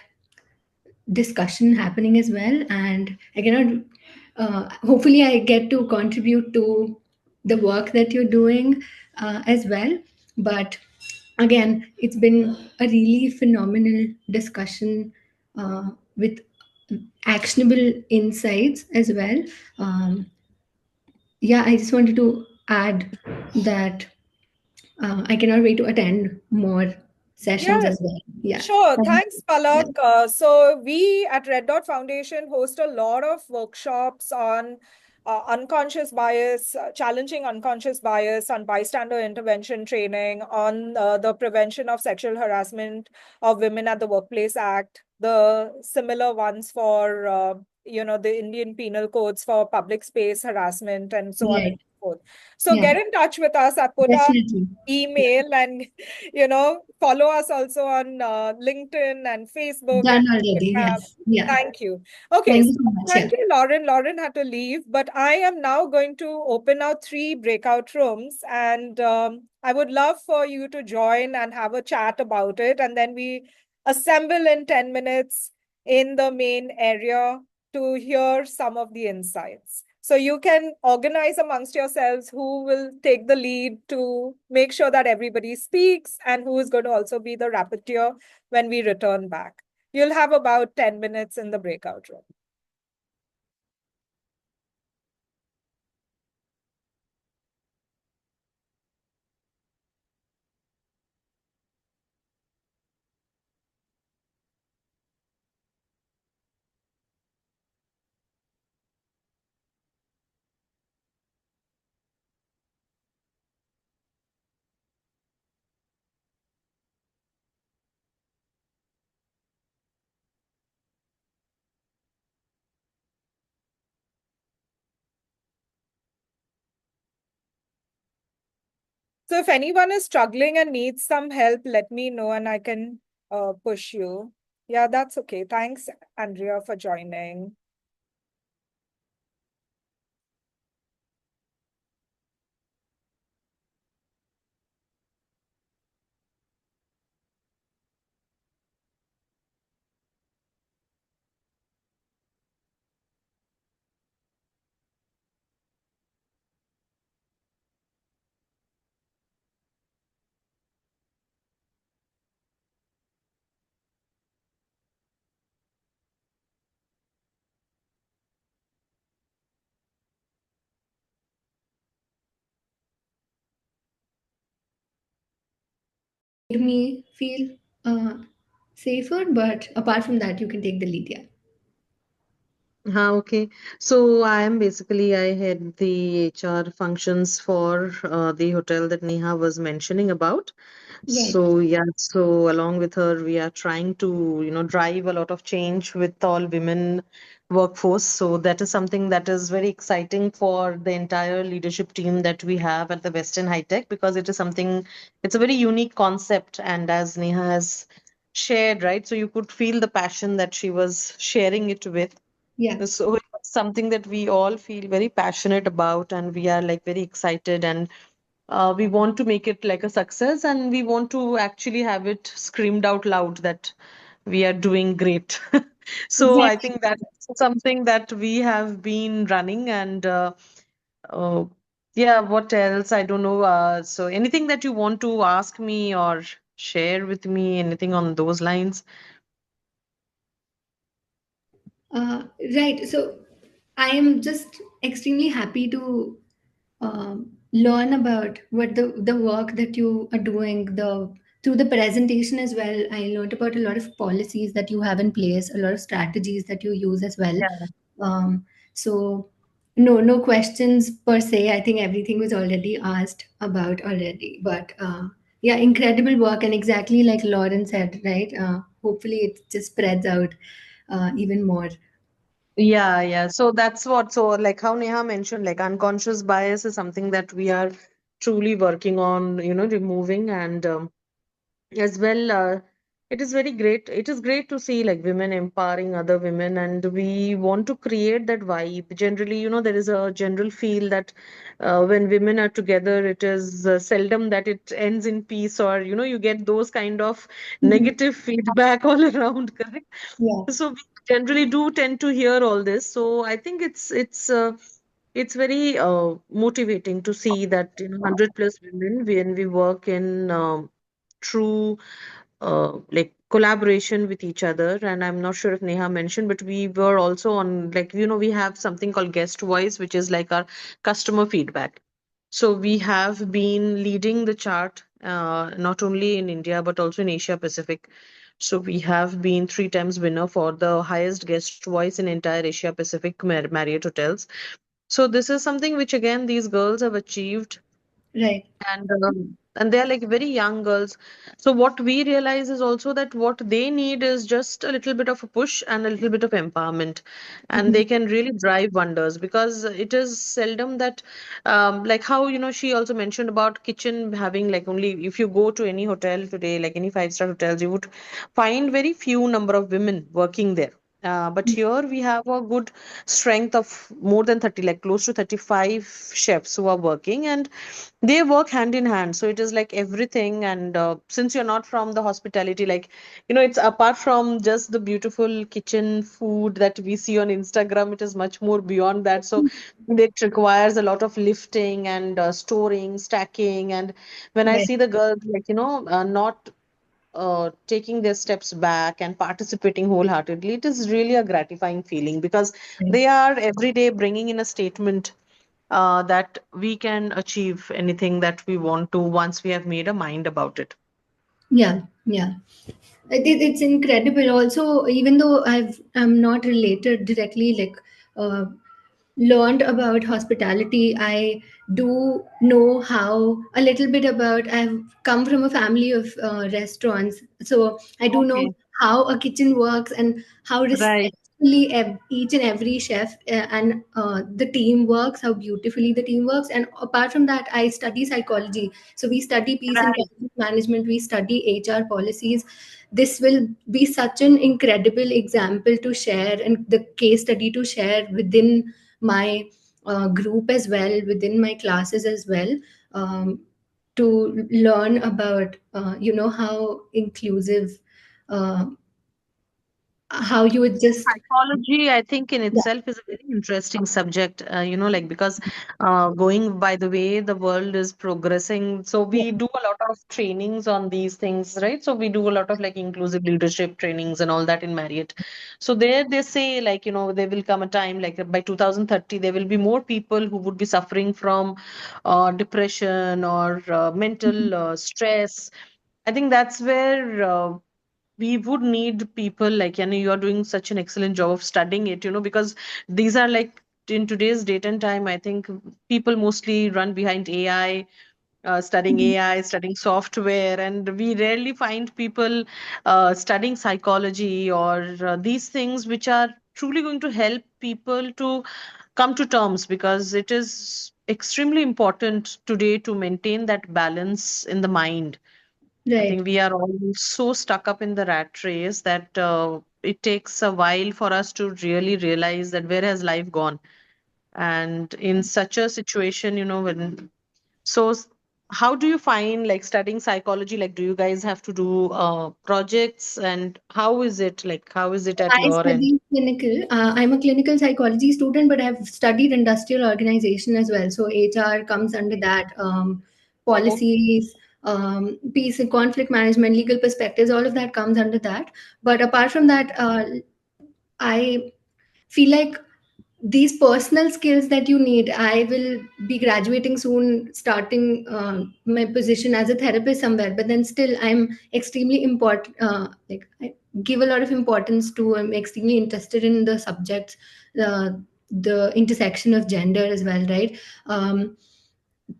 discussion happening as well. And I cannot hopefully I get to contribute to the work that you're doing as well. But again, it's been a really phenomenal discussion with actionable insights as well. Yeah, I just wanted to add that I cannot wait to attend more sessions Yes. as well. Yeah. Sure. Thank Thanks, you. Yeah. Palak. So we at Red Dot Foundation host a lot of workshops on unconscious bias, challenging unconscious bias, on bystander intervention training, on the Prevention of Sexual Harassment of Women at the Workplace Act, the similar ones for, the Indian penal codes for public space harassment, and so on and Right. so forth. So Yeah, get in touch with us. I put our definitely. email, and follow us also on LinkedIn and Facebook and Done already. Instagram. Yes. Yeah. Thank you. Okay, Thank so you so much. Yeah. thank you, Lauren. Lauren had to leave, but I am now going to open out 3 breakout rooms, and I would love for you to join and have a chat about it, and then we assemble in 10 minutes in the main area to hear some of the insights. So you can organize amongst yourselves who will take the lead to make sure that everybody speaks, and who is going to also be the rapporteur when we return back. You'll have about 10 minutes in the breakout room. So if anyone is struggling and needs some help, let me know and I can push you. Yeah, that's okay. Thanks, Andrea, for joining. Made me feel safer, but apart from that, you can take the lead. Yeah. Okay. So I head the HR functions for the hotel that Neha was mentioning about. Right. So yeah, so along with her, we are trying to, drive a lot of change with all women workforce. So that is something that is very exciting for the entire leadership team that we have at the Westin HiTec, because it is something, it's a very unique concept. And as Neha has shared, right? So you could feel the passion that she was sharing it with. Yeah. So it's something that we all feel very passionate about, and we are like very excited, and we want to make it like a success, and we want to actually have it screamed out loud that we are doing great. So I Exactly. think that's something that we have been running, and uh, yeah, what else? I don't know. So anything that you want to ask me or share with me, anything on those lines? Right. So I am just extremely happy to learn about what the work that you are doing through the presentation as well. I learned about a lot of policies that you have in place, a lot of strategies that you use as well. Yeah. So no questions per se. I think everything was already asked about already. But yeah, incredible work, and exactly like Lauren said, right? Hopefully, it just spreads out even more. Yeah, yeah. So that's what, so like how Neha mentioned, like unconscious bias is something that we are truly working on, removing. And as well, it is very great. It is great to see like women empowering other women, and we want to create that vibe. Generally, there is a general feel that when women are together, it is seldom that it ends in peace, or, you get those kind of Mhm. negative feedback all around, correct? Yeah. So we generally do tend to hear all this. So I think it's very motivating to see that 100 plus women when we work in true like collaboration with each other. And I'm not sure if Neha mentioned, but we were also on, like, we have something called guest voice, which is like our customer feedback. So we have been leading the chart, not only in India but also in Asia Pacific. So we have been 3 times winner for the highest guest voice in entire Asia Pacific Marriott hotels. So this is something which again these girls have achieved, Right. and they are like very young girls. So what we realize is also that what they need is just a little bit of a push and a little bit of empowerment, and Mhm. they can really drive wonders, because it is seldom that like how she also mentioned about kitchen having like only, if you go to any hotel today, like any five-star hotels, you would find very few number of women working there. But here we have a good strength of more than 30, like close to 35 chefs who are working, and they work hand in hand. So it is like everything. And since you're not from the hospitality, like it's apart from just the beautiful kitchen food that we see on Instagram, it is much more beyond that. So it requires a lot of lifting and storing, stacking. And when I Right. see the girls, like not taking their steps back and participating wholeheartedly, it is really a gratifying feeling, because Right. they are every day bringing in a statement that we can achieve anything that we want to once we have made a mind about it. Yeah. Yeah. It's incredible. Also, even though I'm not related directly, like uh, learned about hospitality, I do know how a little bit about. I've come from a family of restaurants, so I do know Okay. how a kitchen works and how Right. respectfully each and every chef and the team works, how beautifully the team works. And apart from that, I study psychology, so we study peace and Right. crisis management, we study HR policies. This will be such an incredible example to share and the case study to share within my group as well, within my classes as well, to learn about how inclusive, uh, how you would just. Psychology, I think, in Yeah. itself is a very interesting subject, like because going by the way the world is progressing, so Yeah. we do a lot of trainings on these things, right? So we do a lot of like inclusive leadership trainings and all that in Marriott. So there they say, like, there will come a time like by 2030, there will be more people who would be suffering from depression or mental stress. I think that's where we would need people like, you are doing such an excellent job of studying it, because these are like, in today's date and time, I think people mostly run behind AI, studying Mhm. AI, studying software, and we rarely find people studying psychology or these things which are truly going to help people to come to terms, because it is extremely important today to maintain that balance in the mind. I Right. think we are all so stuck up in the rat race that it takes a while for us to really realize that where has life gone. And in such a situation, when so how do you find like studying psychology? Like, do you guys have to do projects, and how is it like? How is it at I your end? study clinical. I'm a clinical psychology student, but I've studied industrial organization as well. So HR comes under that. Policies, peace and conflict management, legal perspectives, all of that comes under that. But apart from that, I feel like these personal skills that you need. I will be graduating soon, starting my position as a therapist somewhere, but then still I'm extremely important, like I give a lot of importance to, I'm extremely interested in the subjects, uh, the intersection of gender as well, right?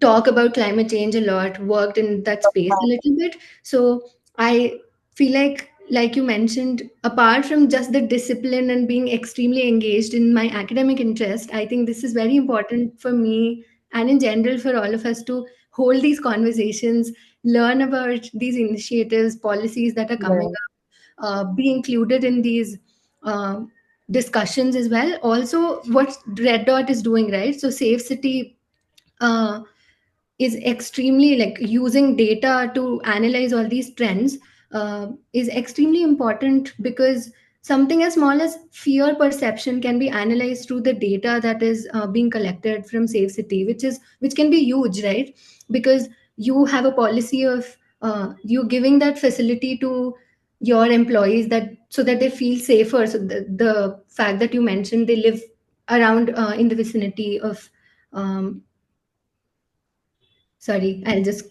Talk about climate change a lot, worked in that space a little bit. So I feel like you mentioned, apart from just the discipline and being extremely engaged in my academic interest, I think this is very important for me and in general for all of us to hold these conversations, learn about these initiatives, policies that are coming Right. up, be included in these uh, discussions as well. Also, what Red Dot is doing, right? So Safe City uh, is extremely, like, using data to analyze all these trends is extremely important, because something as small as fear perception can be analyzed through the data that is being collected from Safe City, which can be huge, right? Because you have a policy of you giving that facility to your employees, that so that they feel safer. So the fact that you mentioned they live around in the vicinity of um, sorry, I'll just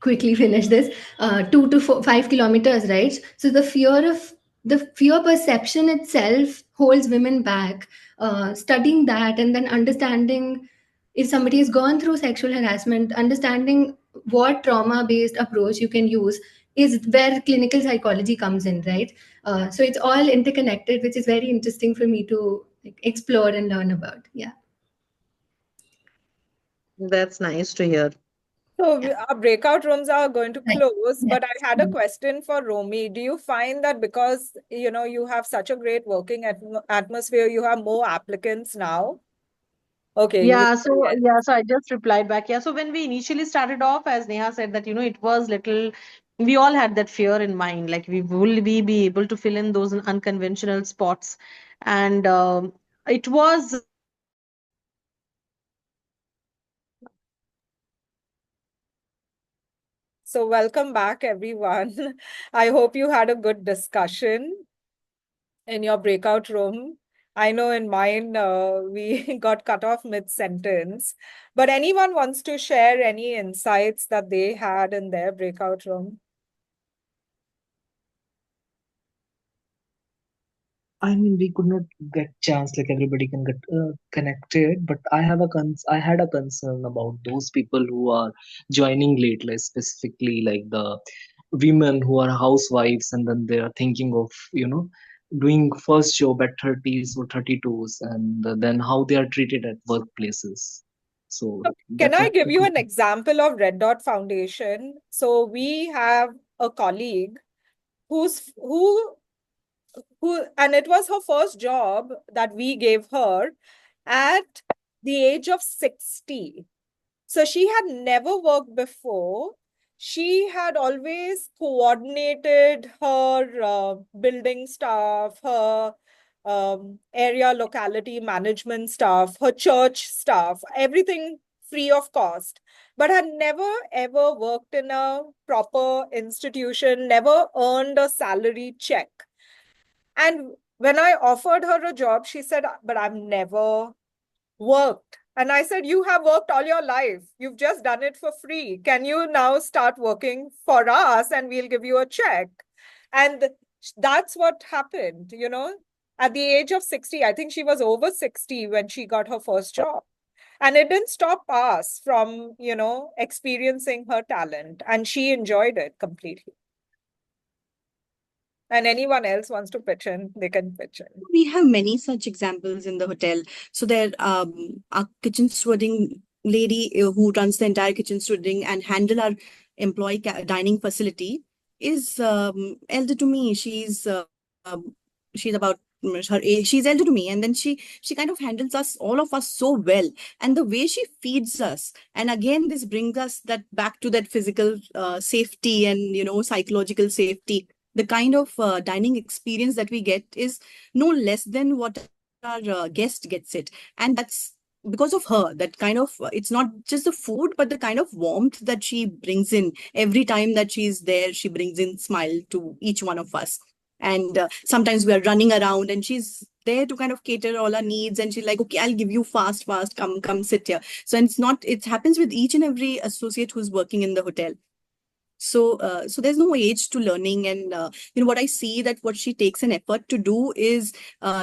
quickly finish this. 5 kilometers, right? So the fear perception itself holds women back. Studying that and then understanding if somebody has gone through sexual harassment, understanding what trauma-based approach you can use is where clinical psychology comes in, right? So it's all interconnected, which is very interesting for me to explore and learn about. Yeah. That's nice to hear. So Yeah. our breakout rooms are going to Right. close, Yeah. but I had a question for Romy. Do you find that because you have such a great working atmosphere, you have more applicants now? Okay, you Yeah, said so yes. yeah, so I just replied back. Yeah, so when we initially started off, as Neha said, that it was little, we all had that fear in mind, like will we be able to fill in those unconventional spots? And it was So welcome back, everyone. I hope you had a good discussion in your breakout room. I know in mine, we got cut off mid-sentence, but anyone wants to share any insights that they had in their breakout room? I mean, we could not get chance like everybody can get connected, but I had a concern about those people who are joining late, like specifically like the women who are housewives and then they are thinking of doing first job at 30s or 32s, and then how they are treated at workplaces. So Can I that give could you be. an example of Red Dot Foundation? So we have a colleague who and it was her first job that we gave her at the age of 60. So she had never worked before. She had always coordinated her building staff, her area locality management staff, her church staff, everything free of cost, but had never ever worked in a proper institution, never earned a salary check. And when I offered her a job, she said, but I've never worked. And I said, you have worked all your life. You've just done it for free. Can you now start working for us and we'll give you a check? And that's what happened. At the age of 60, I think she was over 60 when she got her first job. And it didn't stop us from experiencing her talent. And she enjoyed it completely. And anyone else wants to pitch in, they can pitch in. We have many such examples in the hotel. So there, our kitchen stewarding lady who runs the entire kitchen stewarding and handle our employee dining facility is elder to me. She's about her age. She's elder to me, and then she kind of handles us, all of us, so well. And the way she feeds us, and again, this brings us that back to that physical safety and psychological safety. The kind of dining experience that we get is no less than what our guest gets it. And that's because of her. That kind of, it's not just the food, but the kind of warmth that she brings in every time that she's there. She brings in smile to each one of us. And sometimes we are running around and she's there to kind of cater all our needs, and she's like, okay, I'll give you fast, come sit here. So it's not, it happens with each and every associate who's working in the hotel. So there's no age to learning. And what I see, that what she takes an effort to do is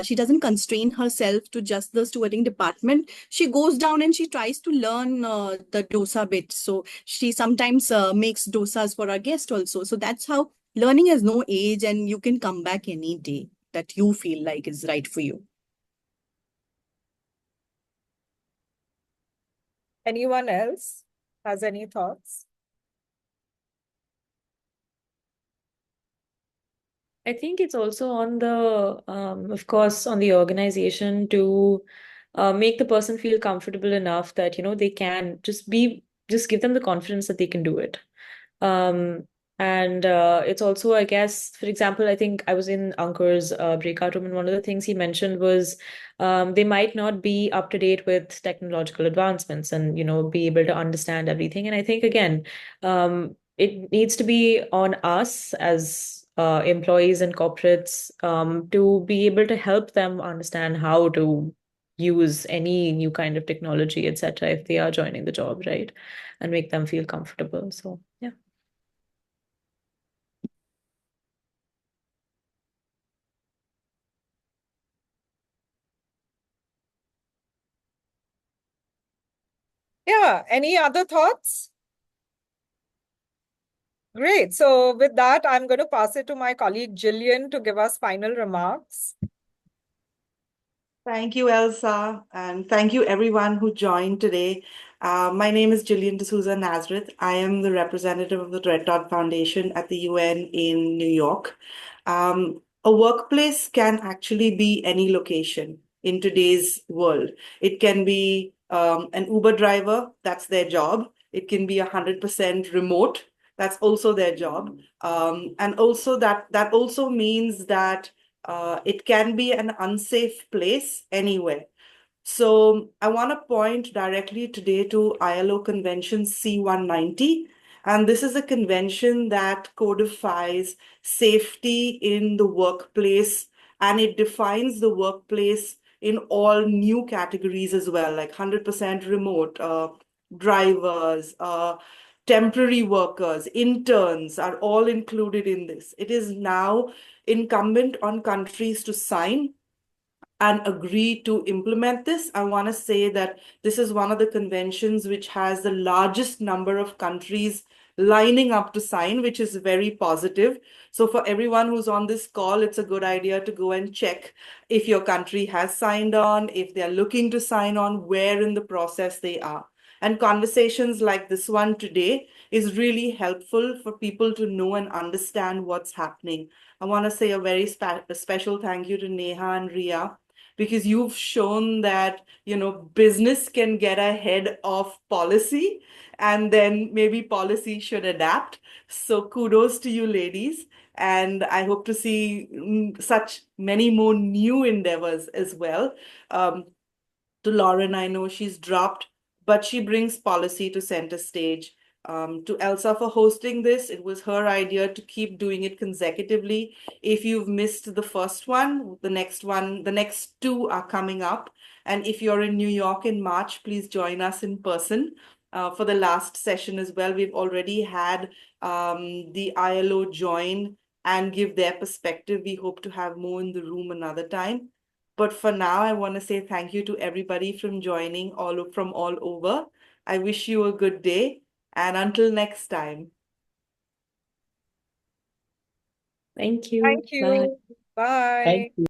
she doesn't constrain herself to just the stewarding department. She goes down and she tries to learn the dosa bit. So she sometimes makes dosas for our guest also. So that's how learning has no age, and you can come back any day that you feel like is right for you. Anyone else has any thoughts? I think it's also on of course, on the organization to make the person feel comfortable enough that, they can just give them the confidence that they can do it. And it's also, I guess, for example, I think I was in Ankur's breakout room, and one of the things he mentioned was they might not be up to date with technological advancements and, be able to understand everything. And I think, again, it needs to be on us as employees and corporates to be able to help them understand how to use any new kind of technology, etc., if they are joining the job, right? And make them feel comfortable. So, yeah. Yeah, any other thoughts? Great. So with that, I'm going to pass it to my colleague Gillian to give us final remarks. Thank you, Elsa, and thank you everyone who joined today. My name is Gillian Nazareth. I am the representative of the Red Dot Foundation at the UN in New York. A workplace can actually be any location in today's world. It can be an Uber driver, that's their job. It can be 100% remote, that's also their job. And also that also means that it can be an unsafe place anywhere. So I want to point directly today to ILO Convention C-190. And this is a convention that codifies safety in the workplace, and it defines the workplace in all new categories as well, like 100% remote, drivers, temporary workers, interns are all included in this. It is now incumbent on countries to sign and agree to implement this. I want to say that this is one of the conventions which has the largest number of countries lining up to sign, which is very positive. So for everyone who's on this call, it's a good idea to go and check if your country has signed on, if they're looking to sign on, where in the process they are. And conversations like this one today is really helpful for people to know and understand what's happening. I want to say a very special thank you to Neha and Rhea, because you've shown that, business can get ahead of policy, and then maybe policy should adapt. So kudos to you, ladies. And I hope to see such many more new endeavors as well. To Lauren, I know she's dropped, but she brings policy to center stage. To Elsa for hosting this, it was her idea to keep doing it consecutively. If you've missed the first one, the next two are coming up. And if you're in New York in March, please join us in person. For the last session as well, we've already had the ILO join and give their perspective. We hope to have more in the room another time. But for now, I want to say thank you to everybody from joining from all over. I wish you a good day, and until next time. Thank you. Thank Bye. you. Bye. Thank you.